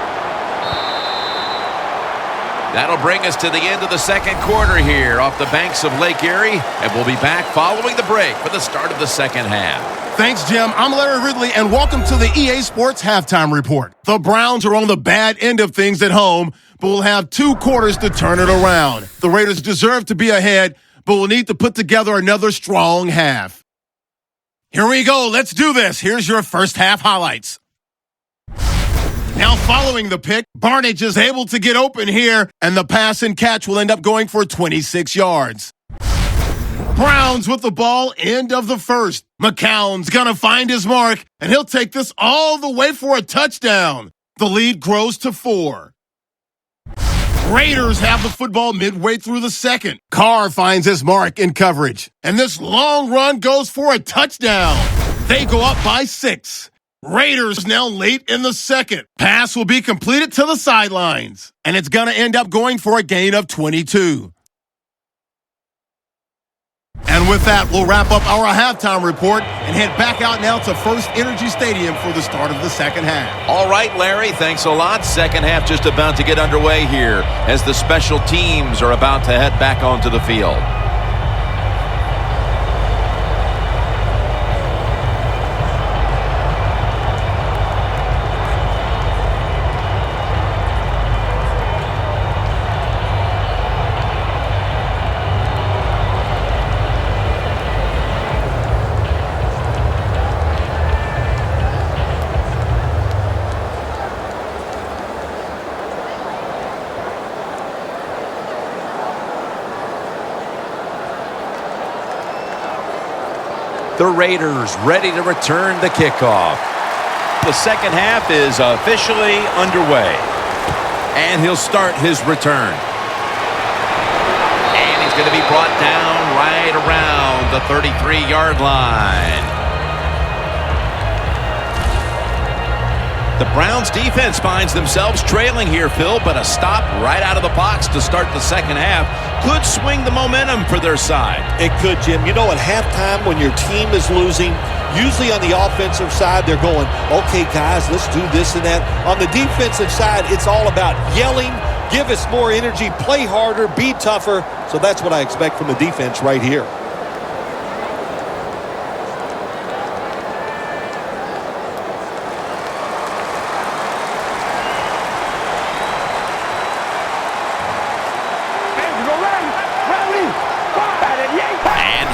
B: That'll bring us to the end of the 2nd quarter here off the banks of Lake Erie, and we'll be back following the break for the start of the 2nd half.
A: Thanks, Jim. I'm Larry Ridley, and welcome to the EA Sports Halftime Report. The Browns are on the bad end of things at home, but will have 2 quarters to turn it around. The Raiders deserve to be ahead, but will need to put together another strong half. Here we go. Let's do this. Here's your first half highlights. Now following the pick, Barnage is able to get open here, and the pass and catch will end up going for 26 yards. Browns with the ball, end of the first. McCown's gonna find his mark, and he'll take this all the way for a touchdown. The lead grows to 4. Raiders have the football midway through the 2nd. Carr finds his mark in coverage, and this long run goes for a touchdown. They go up by 6. Raiders now late in the 2nd. Pass will be completed to the sidelines, and it's going to end up going for a gain of 22. And with that, we'll wrap up our halftime report and head back out now to First Energy Stadium for the start of the 2nd half.
B: All right, Larry, thanks a lot. 2nd half just about to get underway here as the special teams are about to head back onto the field. The Raiders ready to return the kickoff. The 2nd half is officially underway. And he'll start his return. And he's going to be brought down right around the 33-yard line. The Browns defense finds themselves trailing here, Phil, but a stop right out of the box to start the 2nd half could swing the momentum for their side.
C: It could, Jim. You know, at halftime when your team is losing, usually on the offensive side, they're going, okay, guys, let's do this and that. On the defensive side, it's all about yelling, give us more energy, play harder, be tougher. So that's what I expect from the defense right here.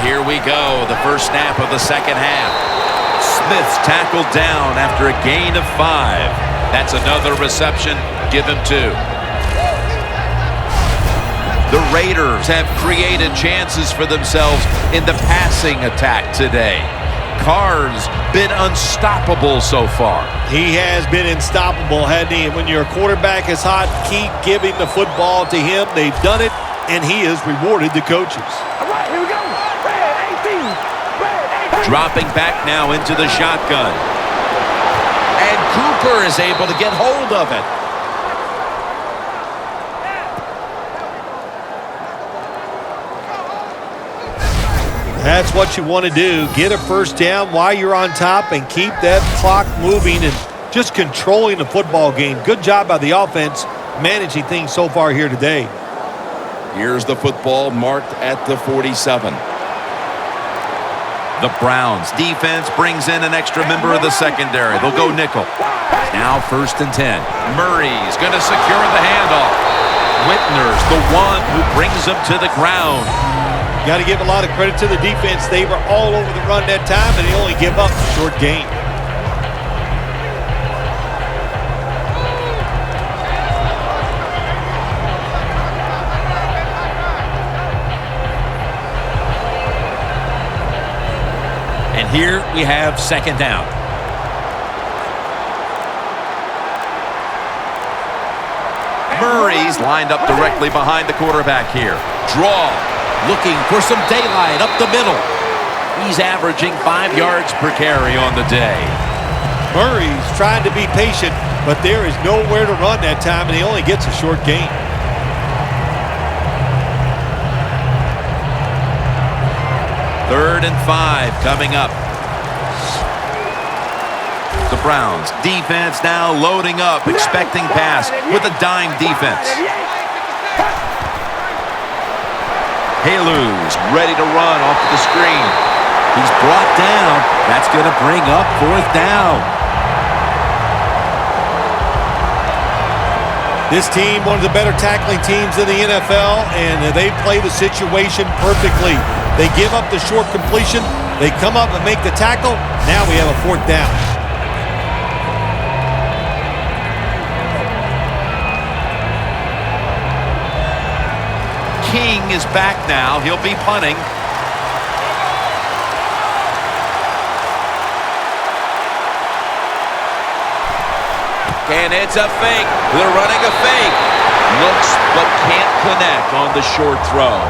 B: here we go. The first snap of the second half. Smith's tackled down after a gain of 5. That's another reception. Give him 2. The Raiders have created chances for themselves in the passing attack today. Carr's been unstoppable so far.
C: He has been unstoppable, hasn't he? When your quarterback is hot, keep giving the football to him. They've done it, and he has rewarded the coaches.
D: All right, here we go. Red 18. Red 18.
B: Dropping back now into the shotgun. And Cooper is able to get hold of it.
C: That's what you want to do. Get a first down while you're on top and keep that clock moving and just controlling the football game. Good job by the offense managing things so far here today.
B: Here's the football marked at the 47. The Browns defense brings in an extra member of the secondary. They'll go nickel. Now 1st and 10. Murray's going to secure the handoff. Whitner's the one who brings him to the ground.
C: Got to give a lot of credit to the defense. They were all over the run that time, and they only give up a short gain.
B: And here we have 2nd down. Murray's lined up directly behind the quarterback here. Draw. Looking for some daylight up the middle. He's averaging 5 yards per carry on the day.
C: Murray's trying to be patient, but there is nowhere to run that time, and he only gets a short gain.
B: Third and 5 coming up. The Browns defense now loading up, expecting pass with a dime defense. Halu's ready to run off the screen. He's brought down. That's going to bring up 4th down.
C: This team, one of the better tackling teams in the NFL, and they play the situation perfectly. They give up the short completion. They come up and make the tackle. Now we have a 4th down.
B: King is back now. He'll be punting. And it's a fake. They're running a fake. Looks but can't connect on the short throw.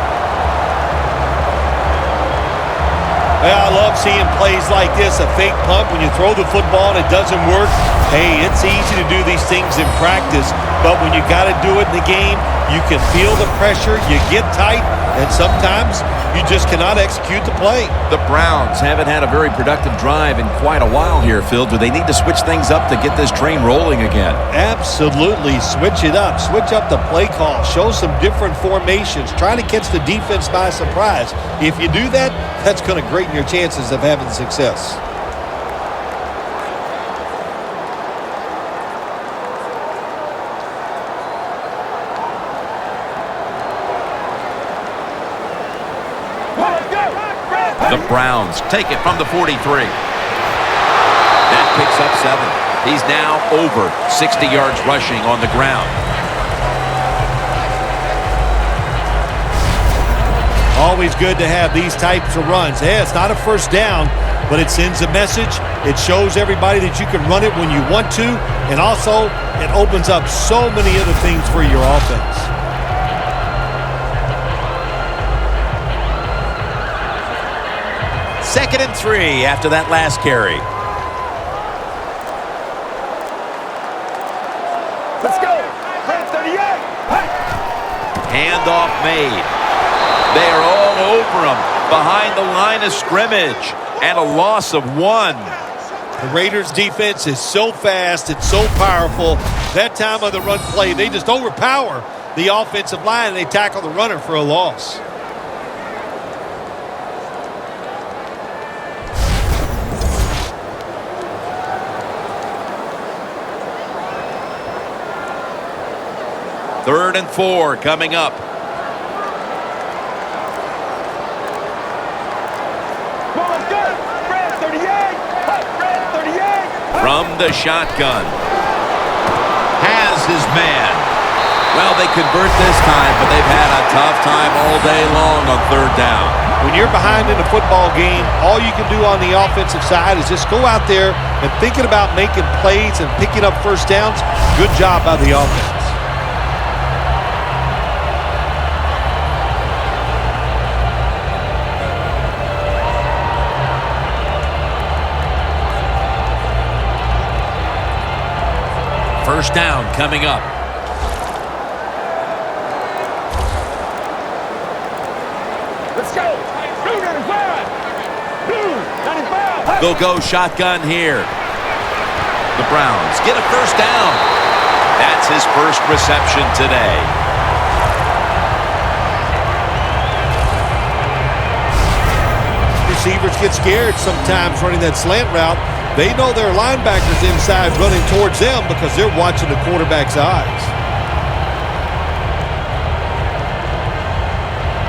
C: Well, I love seeing plays like this, a fake punt when you throw the football and it doesn't work. Hey, it's easy to do these things in practice, but when you got to do it in the game, you can feel the pressure, you get tight, and sometimes you just cannot execute the play.
B: The Browns haven't had a very productive drive in quite a while here, Phil. Do they need to switch things up to get this train rolling again?
C: Absolutely. Switch it up. Switch up the play call. Show some different formations. Try to catch the defense by surprise. If you do that, that's going to greaten your chances of having success.
B: The Browns take it from the 43. That picks up 7. He's now over 60 yards rushing on the ground.
C: Always good to have these types of runs. Yeah, it's not a first down, but it sends a message. It shows everybody that you can run it when you want to, and also it opens up so many other things for your offense.
B: Second and 3 after that last carry.
D: Let's go. Red 38. Hey.
B: Handoff made. They are all over him behind the line of scrimmage, and a loss of 1.
C: The Raiders' defense is so fast, it's so powerful. That time of the run play, they just overpower the offensive line, and they tackle the runner for a loss.
B: Third and 4 coming up. From the shotgun. Has his man.
F: Well, they convert this time, but they've had a tough time all day long on third down.
C: When you're behind in a football game, all you can do on the offensive side is just go out there and thinking about making plays and picking up first downs. Good job by the offense.
B: First down coming up.
D: Let's go. Blue 95. Blue 95.
B: They'll go shotgun here. The Browns get a first down. That's his first reception today.
C: Receivers get scared sometimes running that slant route. They know their linebackers inside running towards them because they're watching the quarterback's eyes.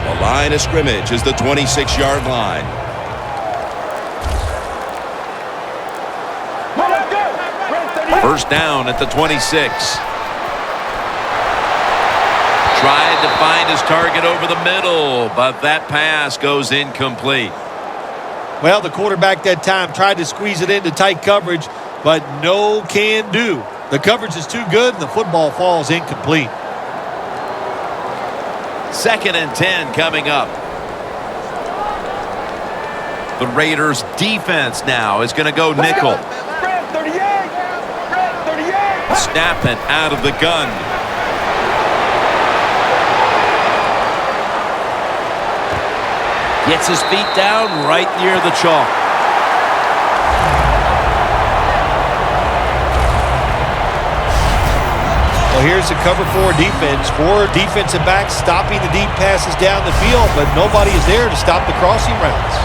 F: The line of scrimmage is the 26-yard line.
B: First down at the 26. Tried to find his target over the middle, but that pass goes incomplete.
C: Well, the quarterback that time tried to squeeze it into tight coverage, but no can do. The coverage is too good, and the football falls incomplete.
B: 2nd and 10 coming up. The Raiders' defense now is going to go nickel.
D: Red 38. Red 38.
B: Snapping out of the gun. Gets his feet down right near the chalk.
C: Well, here's the cover 4 defense. 4 defensive backs stopping the deep passes down the field, but nobody is there to stop the crossing routes.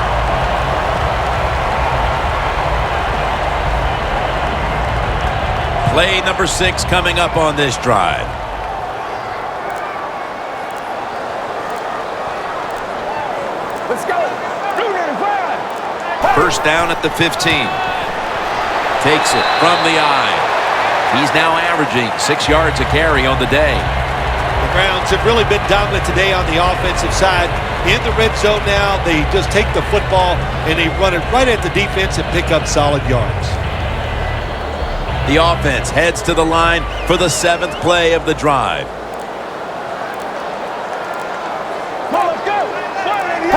B: Play number 6 coming up on this drive.
D: Let's go. Blue 95.
B: First down at the 15. Takes it from the eye. He's now averaging 6 yards a carry on the day.
C: The Browns have really been dominant today on the offensive side. In the red zone now, they just take the football and they run it right at the defense and pick up solid yards.
B: The offense heads to the line for the 7th play of the drive.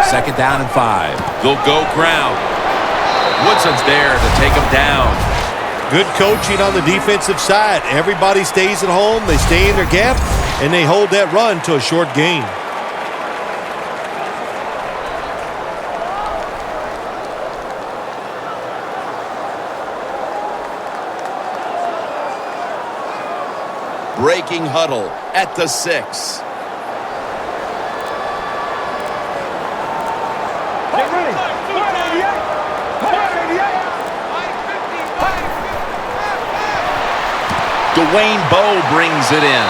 B: Second down and 5. They'll go ground. Woodson's there to take him down.
C: Good coaching on the defensive side. Everybody stays at home. They stay in their gap, and they hold that run to a short gain.
F: Breaking huddle at the 6.
D: Get ready. 188. 188.
B: Dwayne Bowe brings it in.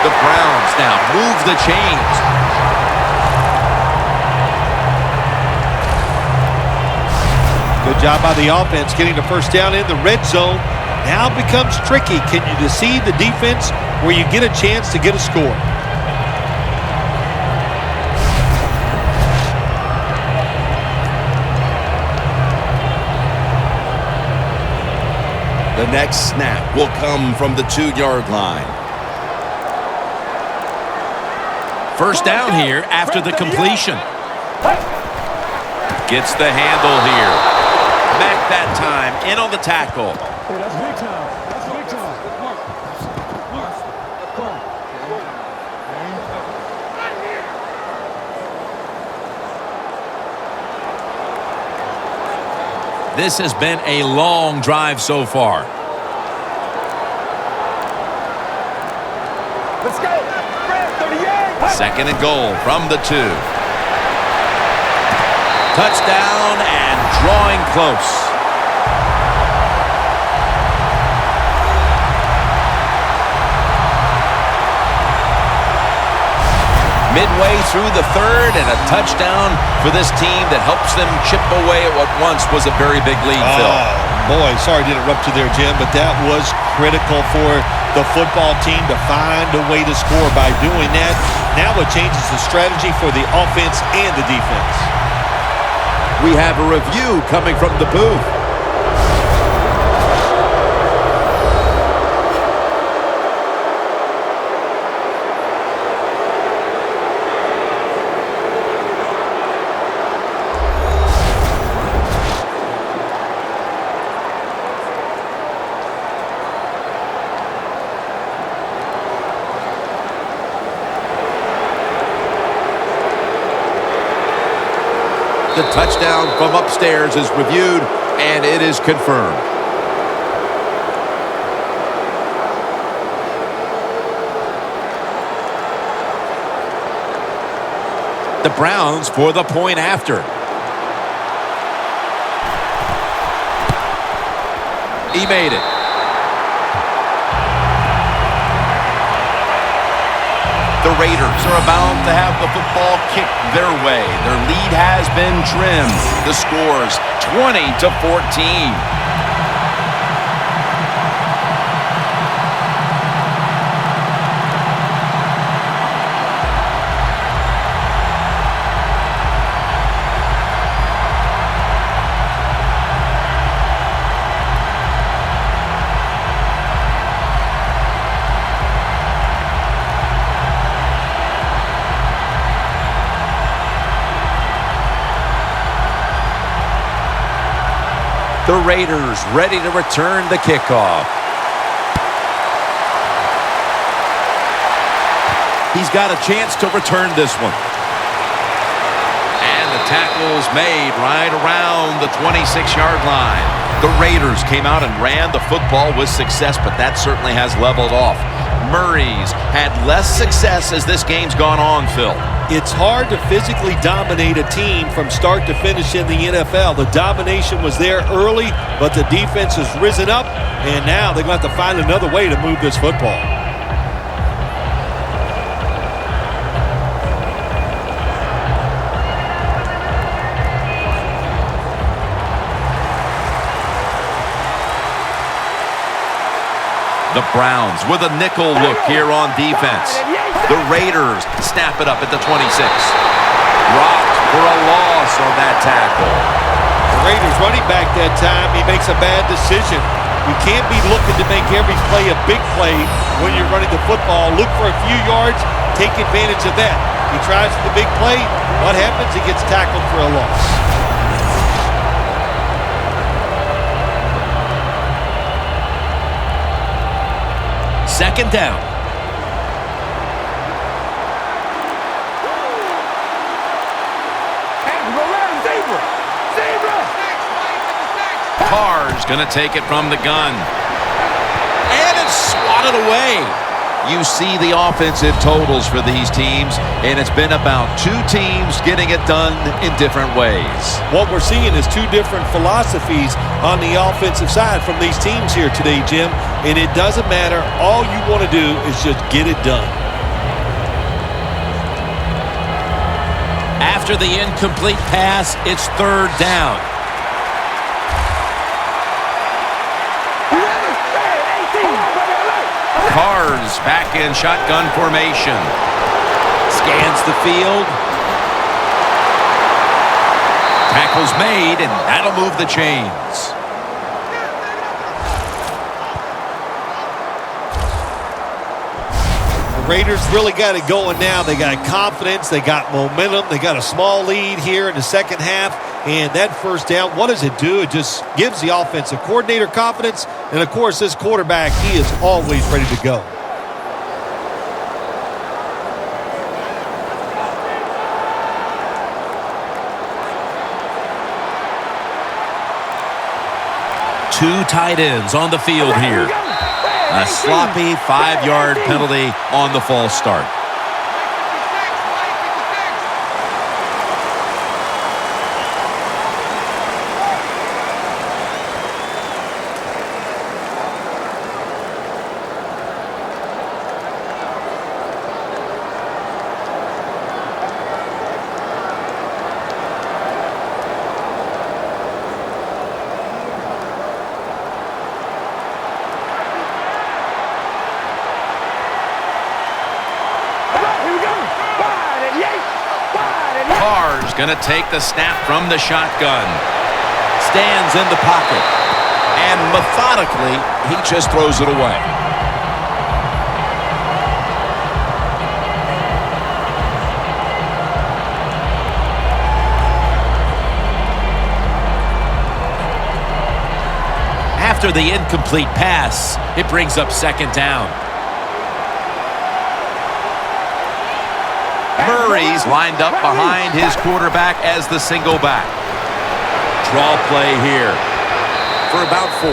B: The Browns now move the chains.
C: Good job by the offense getting the first down in the red zone. Now becomes tricky. Can you deceive the defense where you get a chance to get a score?
F: The next snap will come from the 2-yard line.
B: First down here after the completion. Gets the handle here. Mack that time in on the tackle.
D: Hey, that's big time. That's big time.
B: This has been a long drive so far.
D: Let's go. Red 38.
B: Second and goal from the 2. Touchdown and drawing close. Midway through the third, and a touchdown for this team that helps them chip away at what once was a very big lead, Phil.
C: Boy, sorry to interrupt you there, Jim, but that was critical for the football team to find a way to score by doing that. Now it changes the strategy for the offense and the defense.
E: We have a review coming from the booth. The touchdown from upstairs is reviewed, and it is confirmed.
B: The Browns for the point after. He made it. The Raiders are about to have the football kicked their way. Their lead has been trimmed. The score's 20-14. The Raiders ready to return the kickoff. He's got a chance to return this one. And the tackle's made right around the 26-yard line. The Raiders came out and ran the football with success, but that certainly has leveled off. Murray's had less success as this game's gone on, Phil.
C: It's hard to physically dominate a team from start to finish in the NFL. The domination was there early, but the defense has risen up, and now they're going to have to find another way to move this football.
B: The Browns with a nickel look here on defense. The Raiders snap it up at the 26. Rocked for a loss on that tackle.
C: The Raiders running back that time, he makes a bad decision. You can't be looking to make every play a big play when you're running the football. Look for a few yards, take advantage of that. He tries for the big play. What happens? He gets tackled for a loss.
B: Second down. Carr's going to take it from the gun. And it's swatted away. You see the offensive totals for these teams, and it's been about two teams getting it done in different ways.
C: What we're seeing is two different philosophies on the offensive side from these teams here today, Jim. And it doesn't matter. All you want to do is just get it done.
B: After the incomplete pass, it's third down. Carr's back in shotgun formation. Scans the field. Tackle's made, and that'll move the chains.
C: The Raiders really got it going now. They got confidence. They got momentum. They got a small lead here in the second half. And that first down, what does it do? It just gives the offensive coordinator confidence. And, of course, this quarterback, he is always ready to go.
B: Two tight ends on the field here. A sloppy 5-yard penalty on the false start. Carr's going to take the snap from the shotgun.
E: Stands in the pocket. And methodically, he just throws it away.
B: After the incomplete pass, it brings up second down. Murray's lined up behind his quarterback as the single back. Draw play here
E: For about 4.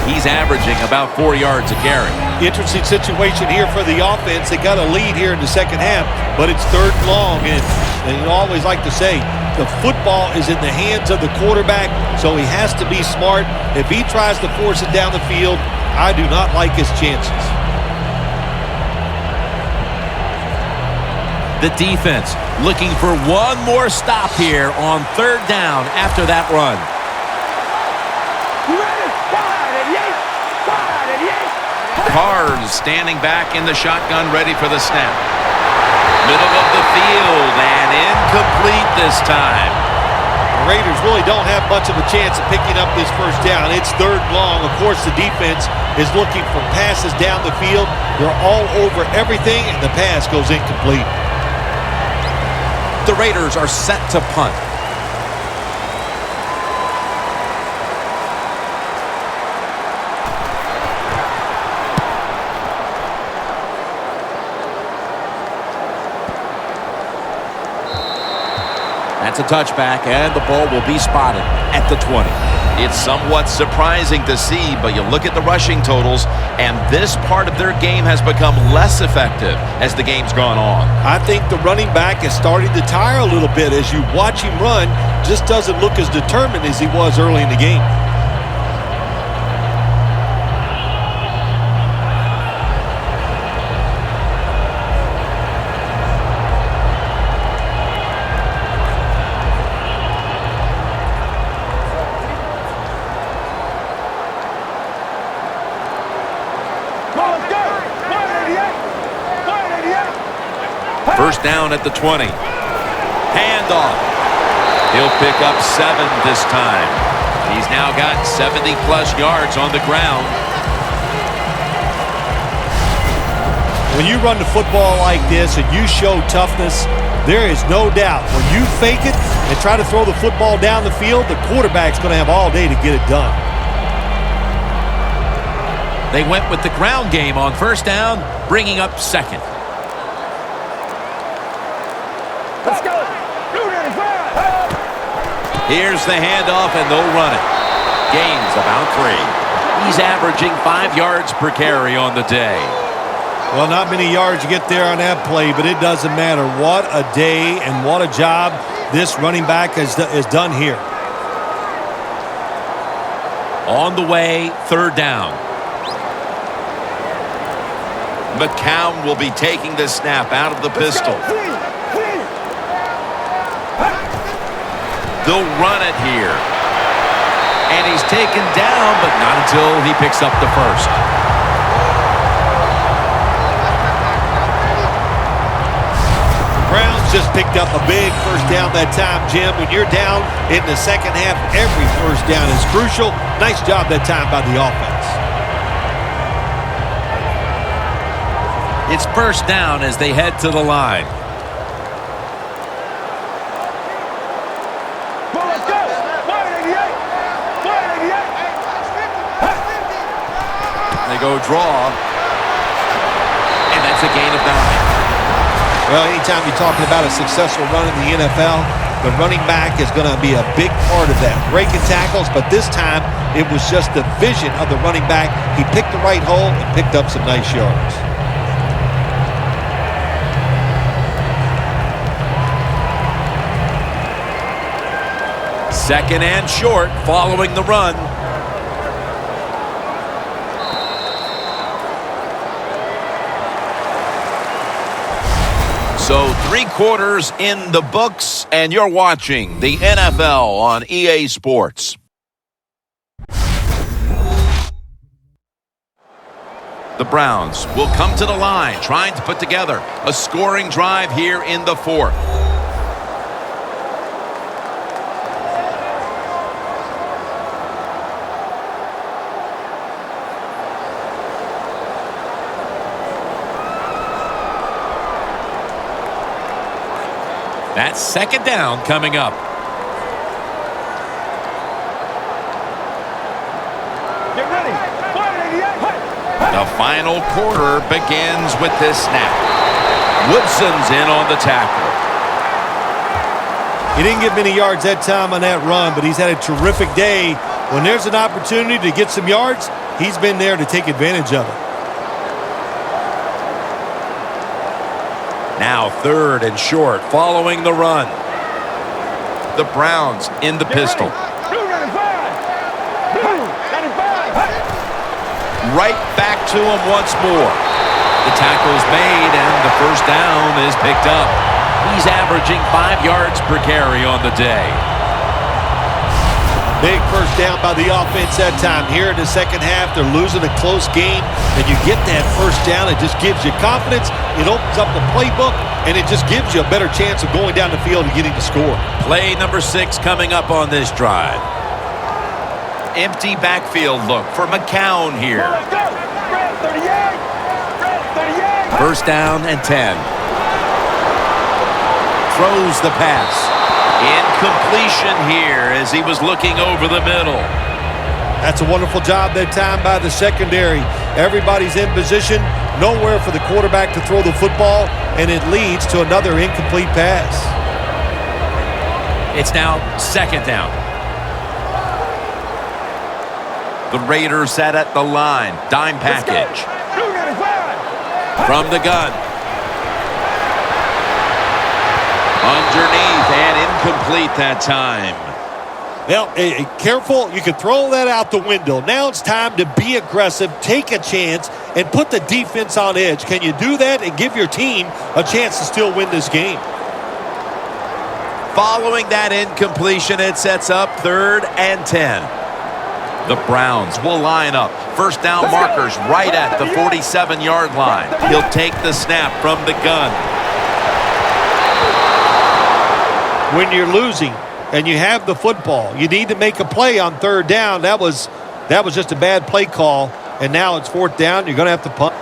B: He's averaging about 4 yards a carry.
C: Interesting situation here for the offense. They got a lead here in the second half, but it's third and long. And you always like to say, the football is in the hands of the quarterback, so he has to be smart. If he tries to force it down the field, I do not like his chances.
B: The defense looking for one more stop here on third down after that run. Carr's standing back in the shotgun, ready for the snap. Middle of the field, and incomplete this time.
C: The Raiders really don't have much of a chance of picking up this first down. It's third and long. Of course, the defense is looking for passes down the field. They're all over everything, and the pass goes incomplete.
E: The Raiders are set to punt. That's a touchback, and the ball will be spotted at the 20.
B: It's somewhat surprising to see, but you look at the rushing totals, and this part of their game has become less effective as the game's gone on.
C: I think the running back is starting to tire a little bit. As you watch him run, just doesn't look as determined as he was early in the game.
B: First down at the 20. Handoff. He'll pick up 7 this time. He's now got 70-plus yards on the ground.
C: When you run the football like this and you show toughness, there is no doubt when you fake it and try to throw the football down the field, the quarterback's going to have all day to get it done.
B: They went with the ground game on first down, bringing up second.
D: Let's go.
B: Here's the handoff, and they'll run it. Gains about 3. He's averaging 5 yards per carry on the day.
C: Well, not many yards you get there on that play, but it doesn't matter. What a day and what a job this running back has done here.
B: On the way, third down. McCown will be taking the snap out of the pistol. They'll run it here. And he's taken down, but not until he picks up the first.
C: Browns just picked up a big first down that time, Jim. When you're down in the second half, every first down is crucial. Nice job that time by the offense.
B: It's first down as they head to the line.
E: They go draw.
B: And that's a gain of 9.
C: Well, anytime you're talking about a successful run in the NFL, the running back is going to be a big part of that. Breaking tackles, but this time it was just the vision of the running back. He picked the right hole and picked up some nice yards.
B: Second and short following the run. So 3 quarters in the books, and you're watching the NFL on EA Sports. The Browns will come to the line, trying to put together a scoring drive here in the 4th. That's second down coming up.
D: Get ready.
B: The final quarter begins with this snap. Woodson's in on the tackle.
C: He didn't get many yards that time on that run, but he's had a terrific day. When there's an opportunity to get some yards, he's been there to take advantage of it.
B: Now third and short following the run. The Browns in the pistol. Right back to him once more. The tackle's made and the first down is picked up. He's averaging 5 yards per carry on the day.
C: Big first down by the offense that time. Here in the second half, they're losing a close game, and you get that first down. It just gives you confidence. It opens up the playbook, and it just gives you a better chance of going down the field and getting the score.
B: Play number 6 coming up on this drive. Empty backfield look for McCown here. First down and 10. Throws the pass. Incompletion here as he was looking over the middle.
C: That's a wonderful job that time by the secondary. Everybody's in position, nowhere for the quarterback to throw the football, and it leads to another incomplete pass.
B: It's now second down. The Raiders set at the line. Dime package. From the gun. Underneath and incomplete that time.
C: Well, careful. You can throw that out the window. Now it's time to be aggressive, take a chance, and put the defense on edge. Can you do that and give your team a chance to still win this game?
B: Following that incompletion, it sets up third and 10. The Browns will line up. First down markers right at the 47-yard line. He'll take the snap from the gun.
C: When you're losing and you have the football, you need to make a play on third down. That was just a bad play call, and now it's fourth down. You're going to have to punt.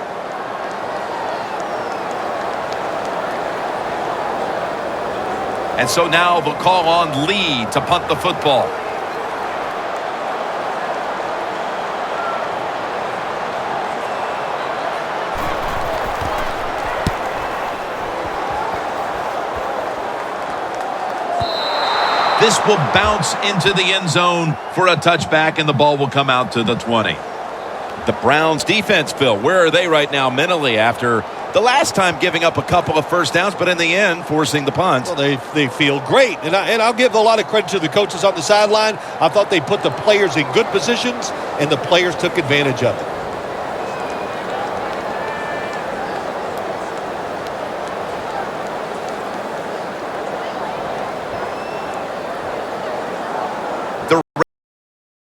B: And so now they'll call on Lee to punt the football. This will bounce into the end zone for a touchback, and the ball will come out to the 20. The Browns defense, Phil, where are they right now mentally after the last time giving up a couple of first downs, but in the end forcing the punt?
C: Well, they feel great, and I'll give a lot of credit to the coaches on the sideline. I thought they put the players in good positions, and the players took advantage of it.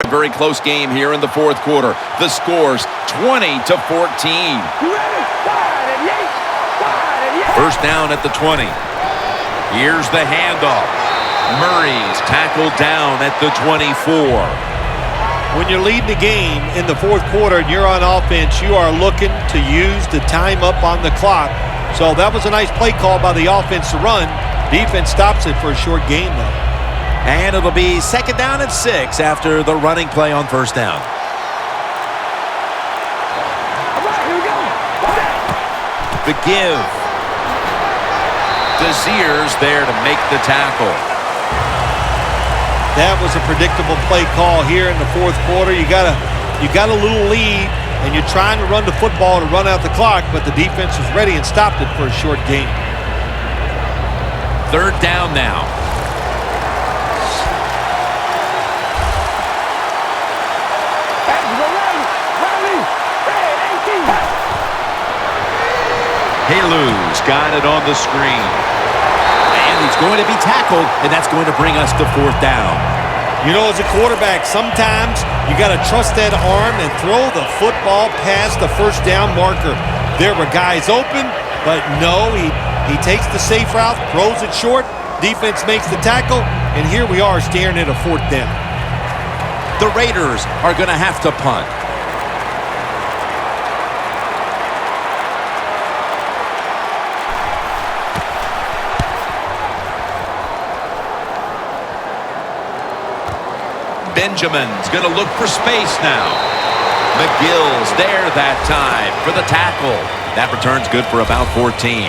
B: Very close game here in the fourth quarter. The score's 20-14. First down at the 20. Here's the handoff. Murray's tackled down at the 24.
C: When you're leading the game in the fourth quarter and you're on offense, you are looking to use the time up on the clock. So that was a nice play call by the offense to run. Defense stops it for a short gain, though.
B: And it'll be second down and 6 after the running play on first down. The give. Dezier's there to make the tackle.
C: That was a predictable play call here in the fourth quarter. You got a little lead, and you're trying to run the football to run out the clock, but the defense was ready and stopped it for a short gain.
B: Third down now. Halu's got it on the screen. And he's going to be tackled, and that's going to bring us to fourth down.
C: You know, as a quarterback, sometimes you got to trust that arm and throw the football past the first down marker. There were guys open, but no, he takes the safe route, throws it short, defense makes the tackle, and here we are staring at a fourth down.
B: The Raiders are going to have to punt. Benjamin's going to look for space now. McGill's there that time for the tackle. That return's good for about 14.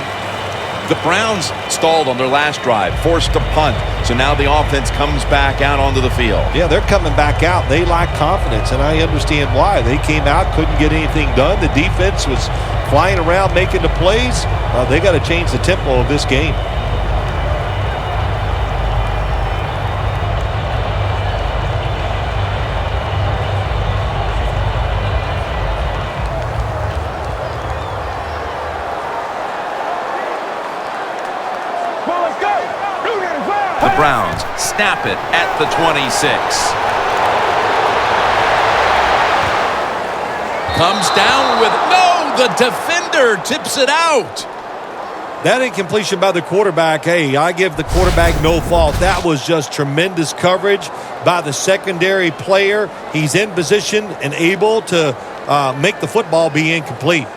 B: The Browns stalled on their last drive, forced to punt. So now the offense comes back out onto the field.
C: Yeah, they're coming back out. They lack confidence, and I understand why. They came out, couldn't get anything done. The defense was flying around making the plays. They got to change the tempo of this game.
B: The Browns snap it at the 26. Comes down with the defender tips it out.
C: That incompletion by the quarterback, hey, I give the quarterback no fault. That was just tremendous coverage by the secondary player. He's in position and able to make the football be incomplete.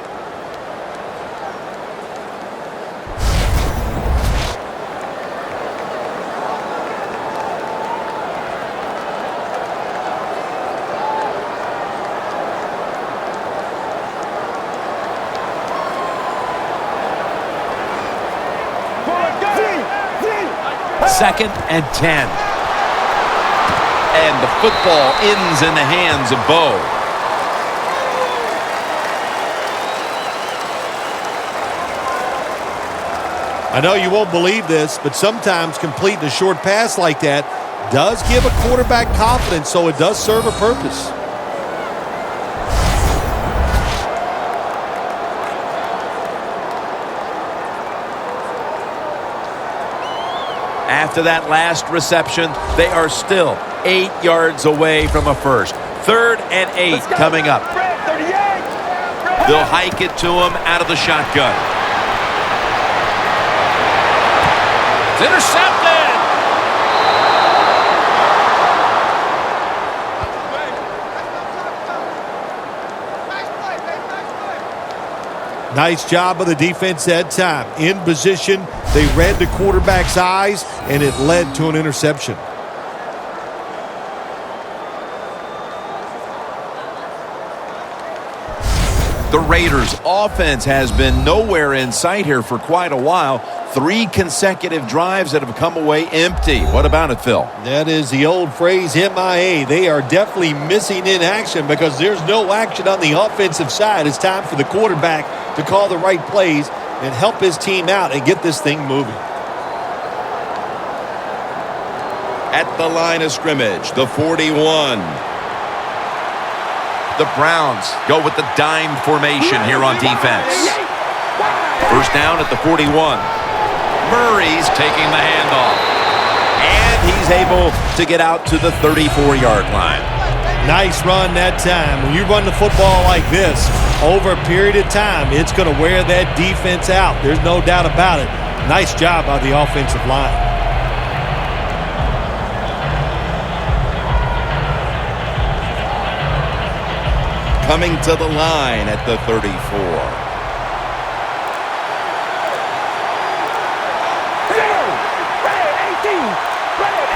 B: Second and 10. And the football ends in the hands of Bo.
C: I know you won't believe this, but sometimes completing a short pass like that does give a quarterback confidence, so it does serve a purpose.
B: After that last reception, they are still 8 yards away from a first. 3rd and 8 coming up. They'll hike it to him out of the shotgun. It's intercepted.
C: Nice job of the defense that time. In position, they read the quarterback's eyes, and it led to an interception.
B: The Raiders' offense has been nowhere in sight here for quite a while. 3 consecutive drives that have come away empty. What about it, Phil?
C: That is the old phrase, MIA. They are definitely missing in action because there's no action on the offensive side. It's time for the quarterback to call the right plays and help his team out and get this thing moving.
B: At the line of scrimmage, the 41. The Browns go with the dime formation here on defense. First down at the 41. Murray's taking the handoff. And he's able to get out to the 34-yard line.
C: Nice run that time. When you run the football like this, over a period of time, it's going to wear that defense out. There's no doubt about it. Nice job by the offensive line.
B: Coming to the line at the 34.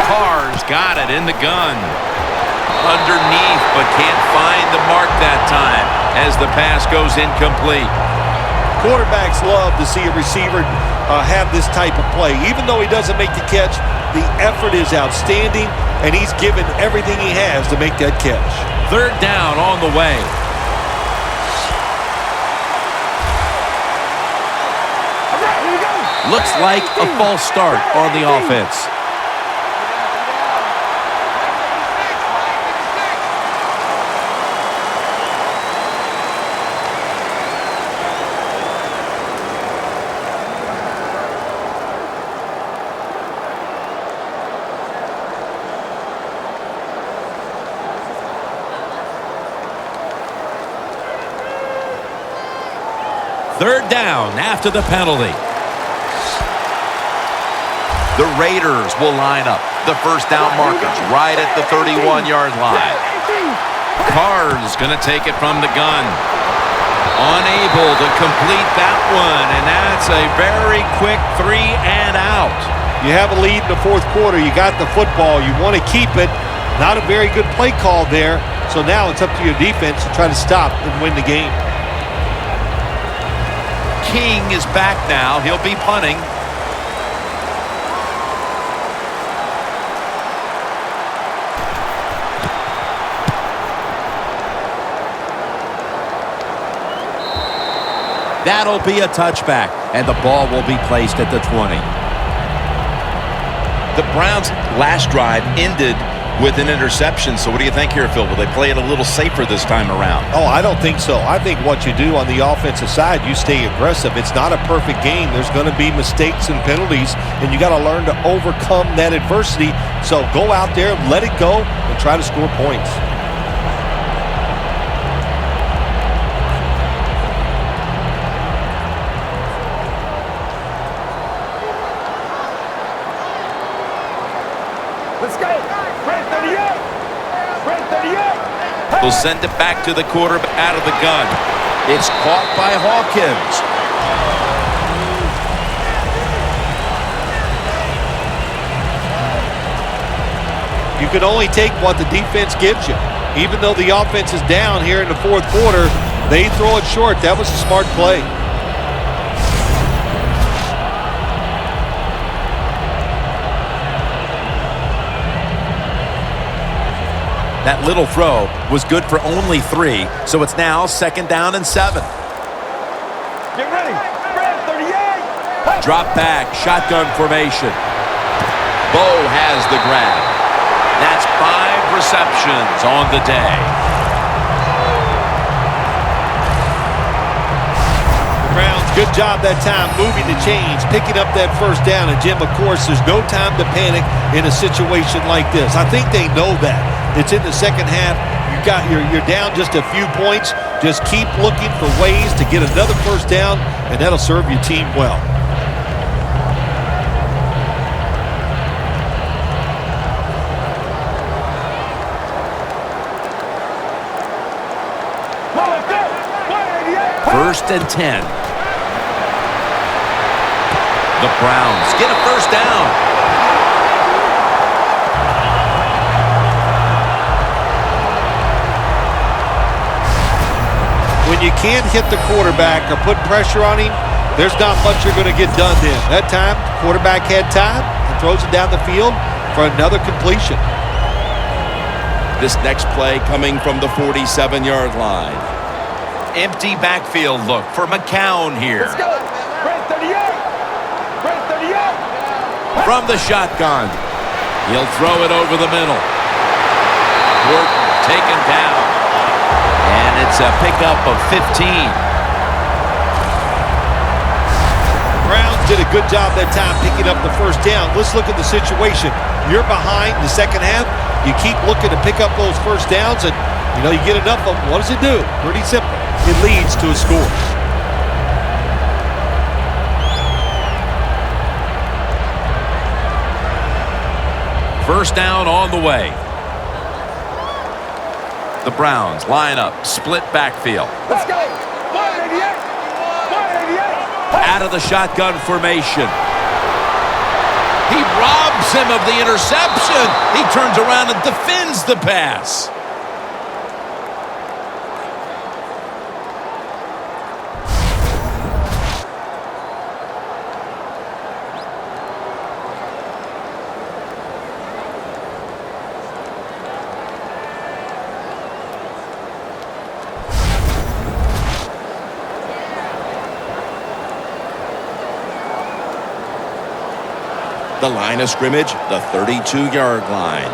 B: Carr's got it in the gun. Underneath, but can't find the mark that time as the pass goes incomplete.
C: Quarterbacks love to see a receiver have this type of play. Even though he doesn't make the catch, the effort is outstanding, and he's given everything he has to make that catch.
B: 3rd down on the way. Looks like a false start on the offense. Third down after the penalty. The Raiders will line up. The first down markers right at the 31-yard line. Carr's going to take it from the gun. Unable to complete that one, and that's a very quick 3 and out.
C: You have a lead in the fourth quarter. You got the football. You want to keep it. Not a very good play call there. So now it's up to your defense to try to stop and win the game.
B: King is back now. He'll be punting. That'll be a touchback, and the ball will be placed at the 20. The Browns' last drive ended with an interception. So what do you think here, Phil? Will they play it a little safer this time around?
C: Oh, I don't think so. I think what you do on the offensive side, you stay aggressive. It's not a perfect game. There's going to be mistakes and penalties, and you got to learn to overcome that adversity. So go out there, let it go, and try to score points.
D: Let's go. Red 38. Red 38.
B: We'll send it back to the quarterback out of the gun. It's caught by Hawkins.
C: You can only take what the defense gives you. Even though the offense is down here in the fourth quarter, they throw it short. That was a smart play.
B: That little throw was good for only 3, so it's now 2nd down and 7.
D: Get ready. Red 38.
B: Drop back, shotgun formation. Bo has the grab. That's 5 receptions on the day.
C: The Browns, good job that time moving the chains, picking up that first down. And Jim, of course, there's no time to panic in a situation like this. I think they know that. It's in the second half. You're down just a few points. Just keep looking for ways to get another first down, and that'll serve your team well.
B: First and 10. The Browns get a first down.
C: When you can't hit the quarterback or put pressure on him, there's not much you're going to get done then. That time, the quarterback had time and throws it down the field for another completion.
E: This next play coming from the 47-yard line.
B: Empty backfield look for McCown here.
D: Let's go. Red 38. Red 38.
B: From the shotgun. He'll throw it over the middle. Gordon taken down. And it's a pickup of 15.
C: Browns did a good job that time picking up the first down. Let's look at the situation. You're behind the second half. You keep looking to pick up those first downs, and you get enough of them. What does it do? Pretty simple. It leads to a score.
B: First down on the way. The Browns line up, split backfield.
D: Let's go. 188. 188.
B: Out of the shotgun formation. He robs him of the interception. He turns around and defends the pass.
E: The line of scrimmage, the 32-yard line.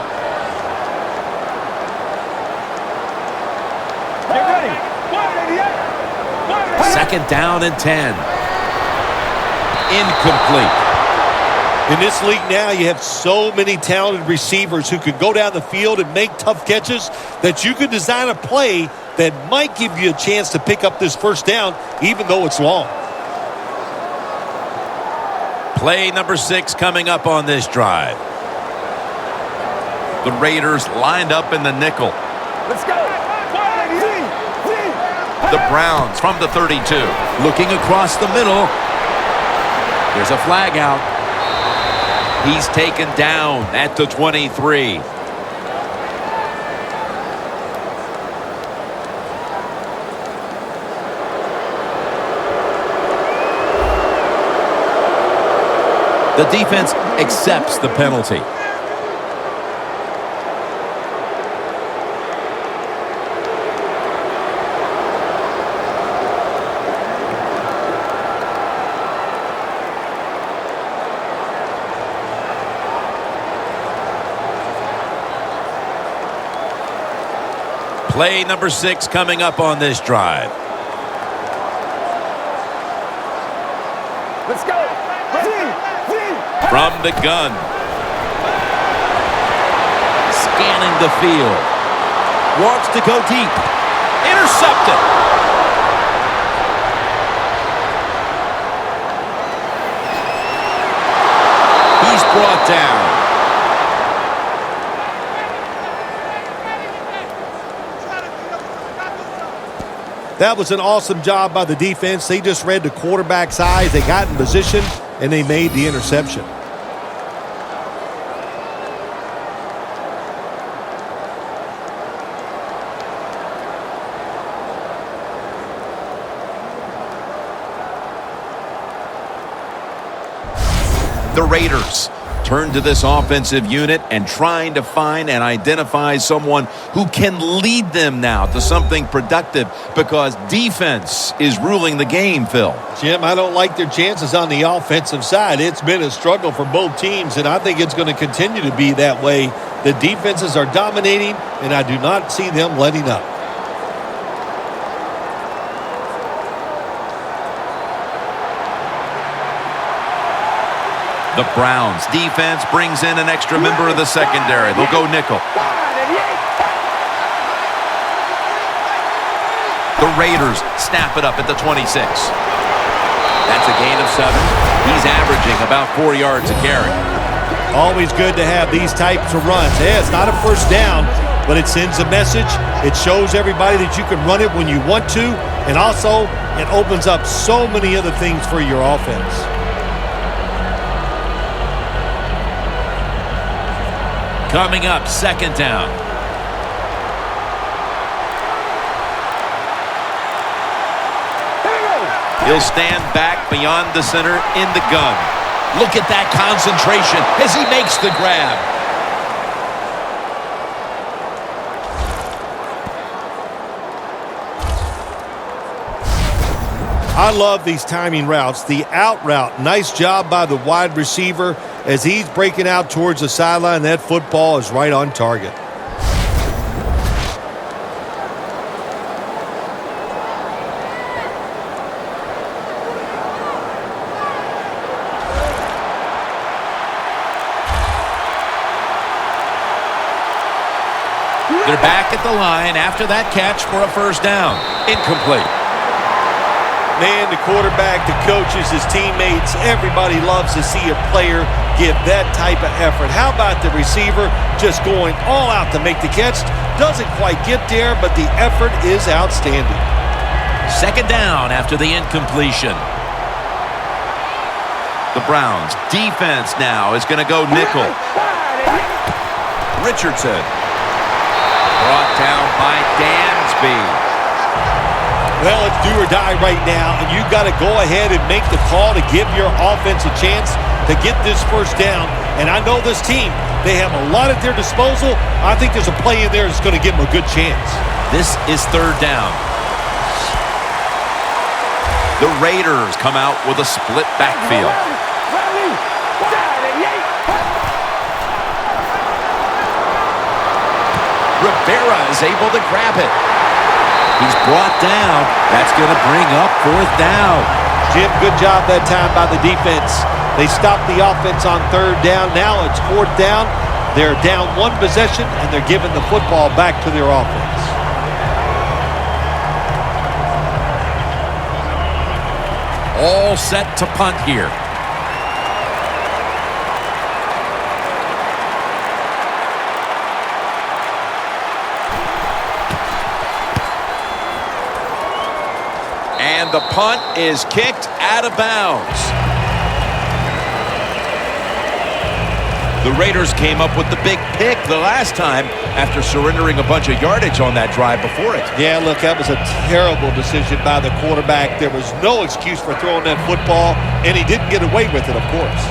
D: Get ready. 188.
B: 2nd down and 10. Incomplete.
C: In this league now, you have so many talented receivers who could go down the field and make tough catches that you could design a play that might give you a chance to pick up this first down, even though it's long.
B: Play number 6 coming up on this drive. The Raiders lined up in the nickel.
D: Let's go. 188.
B: The Browns from the 32. Looking across the middle. There's a flag out. He's taken down at the 23.
F: The defense accepts the penalty. Play number 6 coming up on this drive.
D: Let's go.
F: From the gun. Scanning the field. Wants to go deep. Intercepted. He's brought down.
C: That was an awesome job by the defense. They just read the quarterback's eyes. They got in position, and they made the interception.
B: The Raiders turn to this offensive unit and trying to find and identify someone who can lead them now to something productive because defense is ruling the game, Phil.
C: Jim, I don't like their chances on the offensive side. It's been a struggle for both teams, and I think it's going to continue to be that way. The defenses are dominating, and I do not see them letting up.
B: The Browns defense brings in an extra member of the secondary. They'll go nickel. The Raiders snap it up at the 26.
F: That's a gain of 7. He's averaging about 4 yards a carry.
C: Always good to have these types of runs. Yeah, it's not a first down, but it sends a message. It shows everybody that you can run it when you want to, and also it opens up so many other things for your offense.
F: Coming up, 2nd down.
B: He'll stand back beyond the center in the gun.
F: Look at that concentration as he makes the grab.
C: I love these timing routes. The out route, nice job by the wide receiver as he's breaking out towards the sideline. That football is right on target.
F: They're back at the line after that catch for a first down. Incomplete.
C: Man, the quarterback, the coaches, his teammates, everybody loves to see a player give that type of effort. How about the receiver just going all out to make the catch? Doesn't quite get there, but the effort is outstanding.
F: 2nd down after the incompletion.
B: The Browns defense now is going to go nickel. Richardson.
F: Brought down by Dansby.
C: Well, it's do or die right now, and you've got to go ahead and make the call to give your offense a chance to get this first down. And I know this team, they have a lot at their disposal. I think there's a play in there that's going to give them a good chance.
F: This is 3rd down.
B: The Raiders come out with a split backfield.
F: Rivera is able to grab it. He's brought down. That's going to bring up 4th down.
C: Jim, good job that time by the defense. They stopped the offense on 3rd down. Now it's 4th down. They're down 1 possession, and they're giving the football back to their offense.
F: All set to punt here.
B: And the punt is kicked out of bounds. The Raiders came up with the big pick the last time after surrendering a bunch of yardage on that drive before it.
C: Yeah, look, that was a terrible decision by the quarterback. There was no excuse for throwing that football, and he didn't get away with it, of course.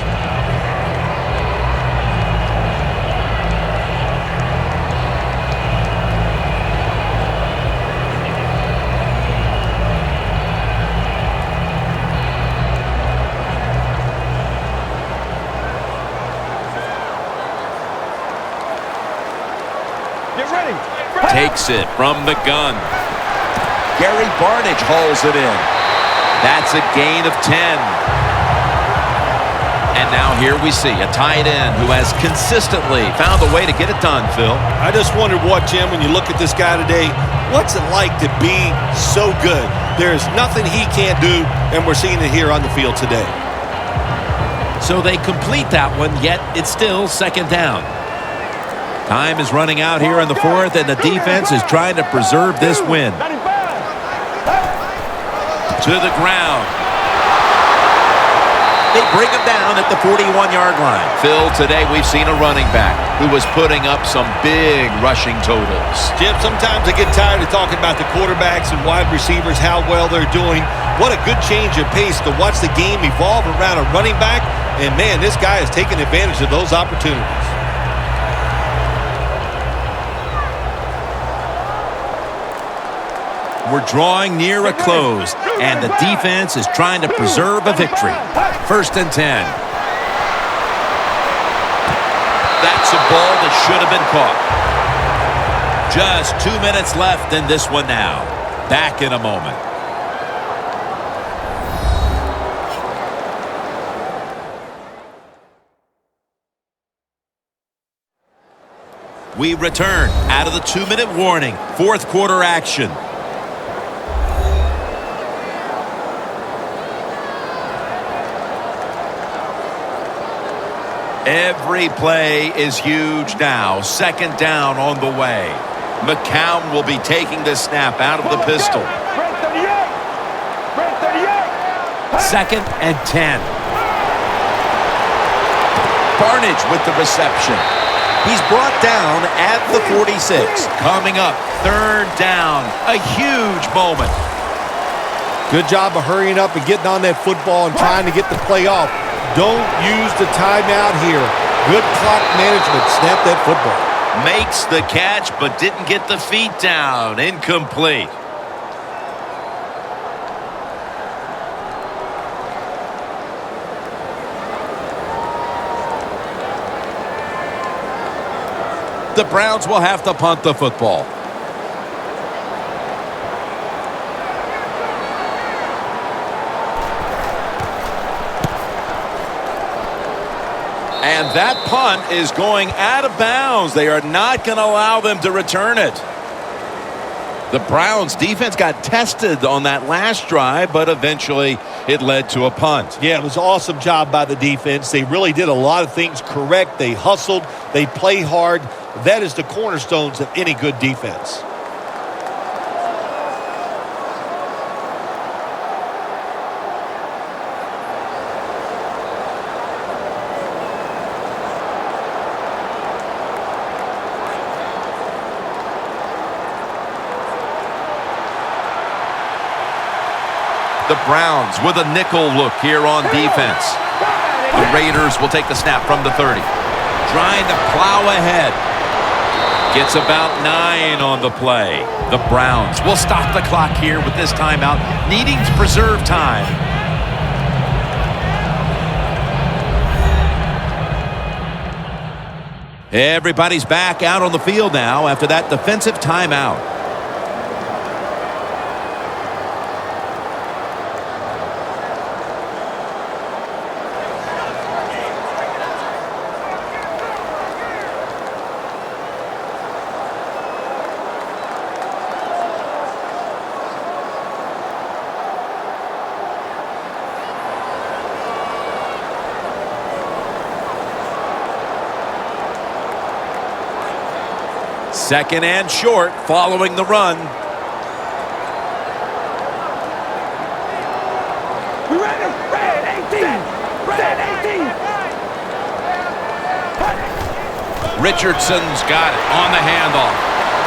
D: Get ready.
B: Takes it from the gun. Gary Barnidge hauls it in. That's a gain of 10. And now here we see a tight end who has consistently found a way to get it done, Phil.
C: I just wondered what, Jim, when you look at this guy today, what's it like to be so good? There's nothing he can't do, and we're seeing it here on the field today.
F: So they complete that one, yet it's still second down. Time is running out here in the fourth, and the defense is trying to preserve this win.
B: To the ground. They bring him down at the 41-yard line. Phil, today we've seen a running back who was putting up some big rushing totals.
C: Jim, sometimes I get tired of talking about the quarterbacks and wide receivers, how well they're doing. What a good change of pace to watch the game evolve around a running back. And, man, this guy is taking advantage of those opportunities.
F: We're drawing near a close, and the defense is trying to preserve a victory. First and 10.
B: That's a ball that should have been caught.
F: Just 2 minutes left in this one now. Back in a moment. We return out of the 2-minute warning. Fourth quarter action.
B: Every play is huge now. Second down on the way. McCown will be taking the snap out of the pistol.
F: Second and 10.
B: Barnidge with the reception. He's brought down at the 46. Coming up, third down. A huge moment.
C: Good job of hurrying up and getting on that football and trying to get the play off. Don't use the timeout here. Good clock management. Snap that football.
B: Makes the catch, but didn't get the feet down. Incomplete.
F: The Browns will have to punt the football.
B: And that punt is going out of bounds. They are not going to allow them to return it. The Browns defense got tested on that last drive, but eventually it led to a punt.
C: Yeah, it was an awesome job by the defense. They really did a lot of things correct. They hustled. They played hard. That is the cornerstones of any good defense.
B: The Browns with a nickel look here on defense. The Raiders will take the snap from the 30.
F: Trying to plow ahead.
B: Gets about 9 on the play. The Browns will stop the clock here with this timeout, needing to preserve time.
F: Everybody's back out on the field now after that defensive timeout. Second and short following the run.
D: We ready? Red 18. Red 18.
B: Richardson's got it on the handoff.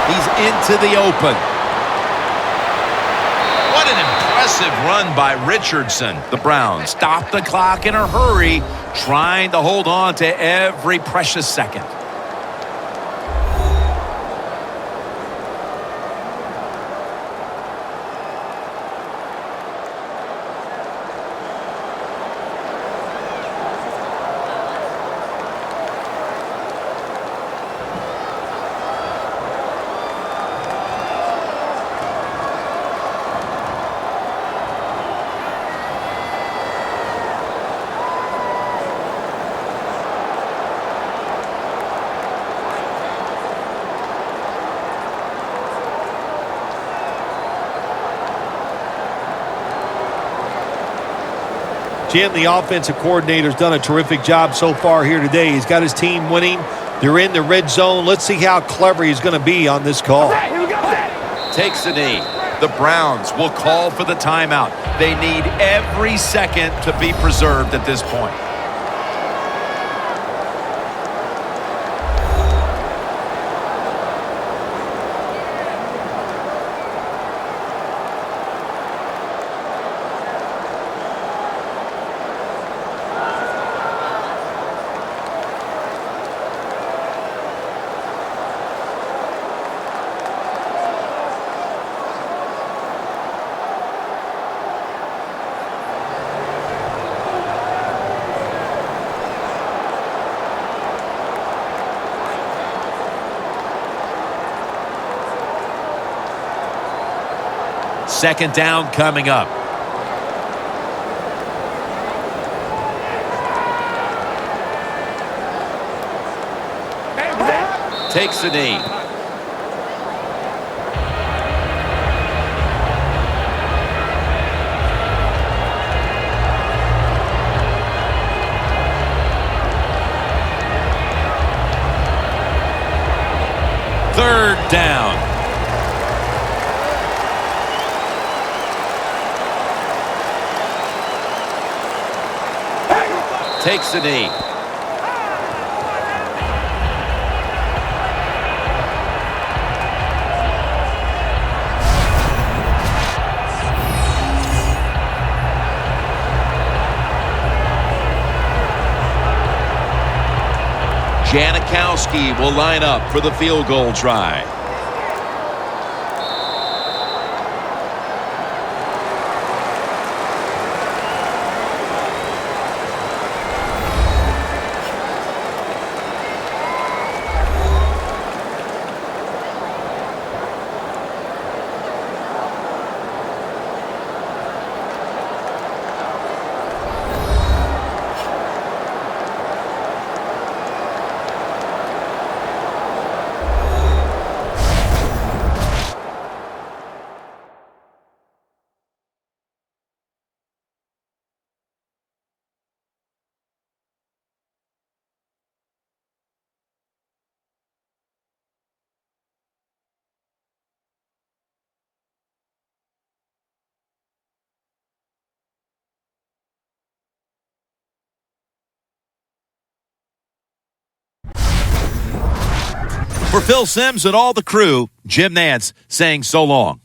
F: He's into the open.
B: What an impressive run by Richardson. The Browns stop the clock in a hurry, trying to hold on to every precious second.
C: Jim, the offensive coordinator's done a terrific job so far here today. He's got his team winning. They're in the red zone. Let's see how clever he's going to be on this call.
B: Takes the knee. The Browns will call for the timeout. They need every second to be preserved at this point.
F: Second down coming up.
B: Takes the knee.
F: Third down.
B: Takes the knee.
F: Janikowski will line up for the field goal try. For Phil Simms and all the crew, Jim Nantz saying so long.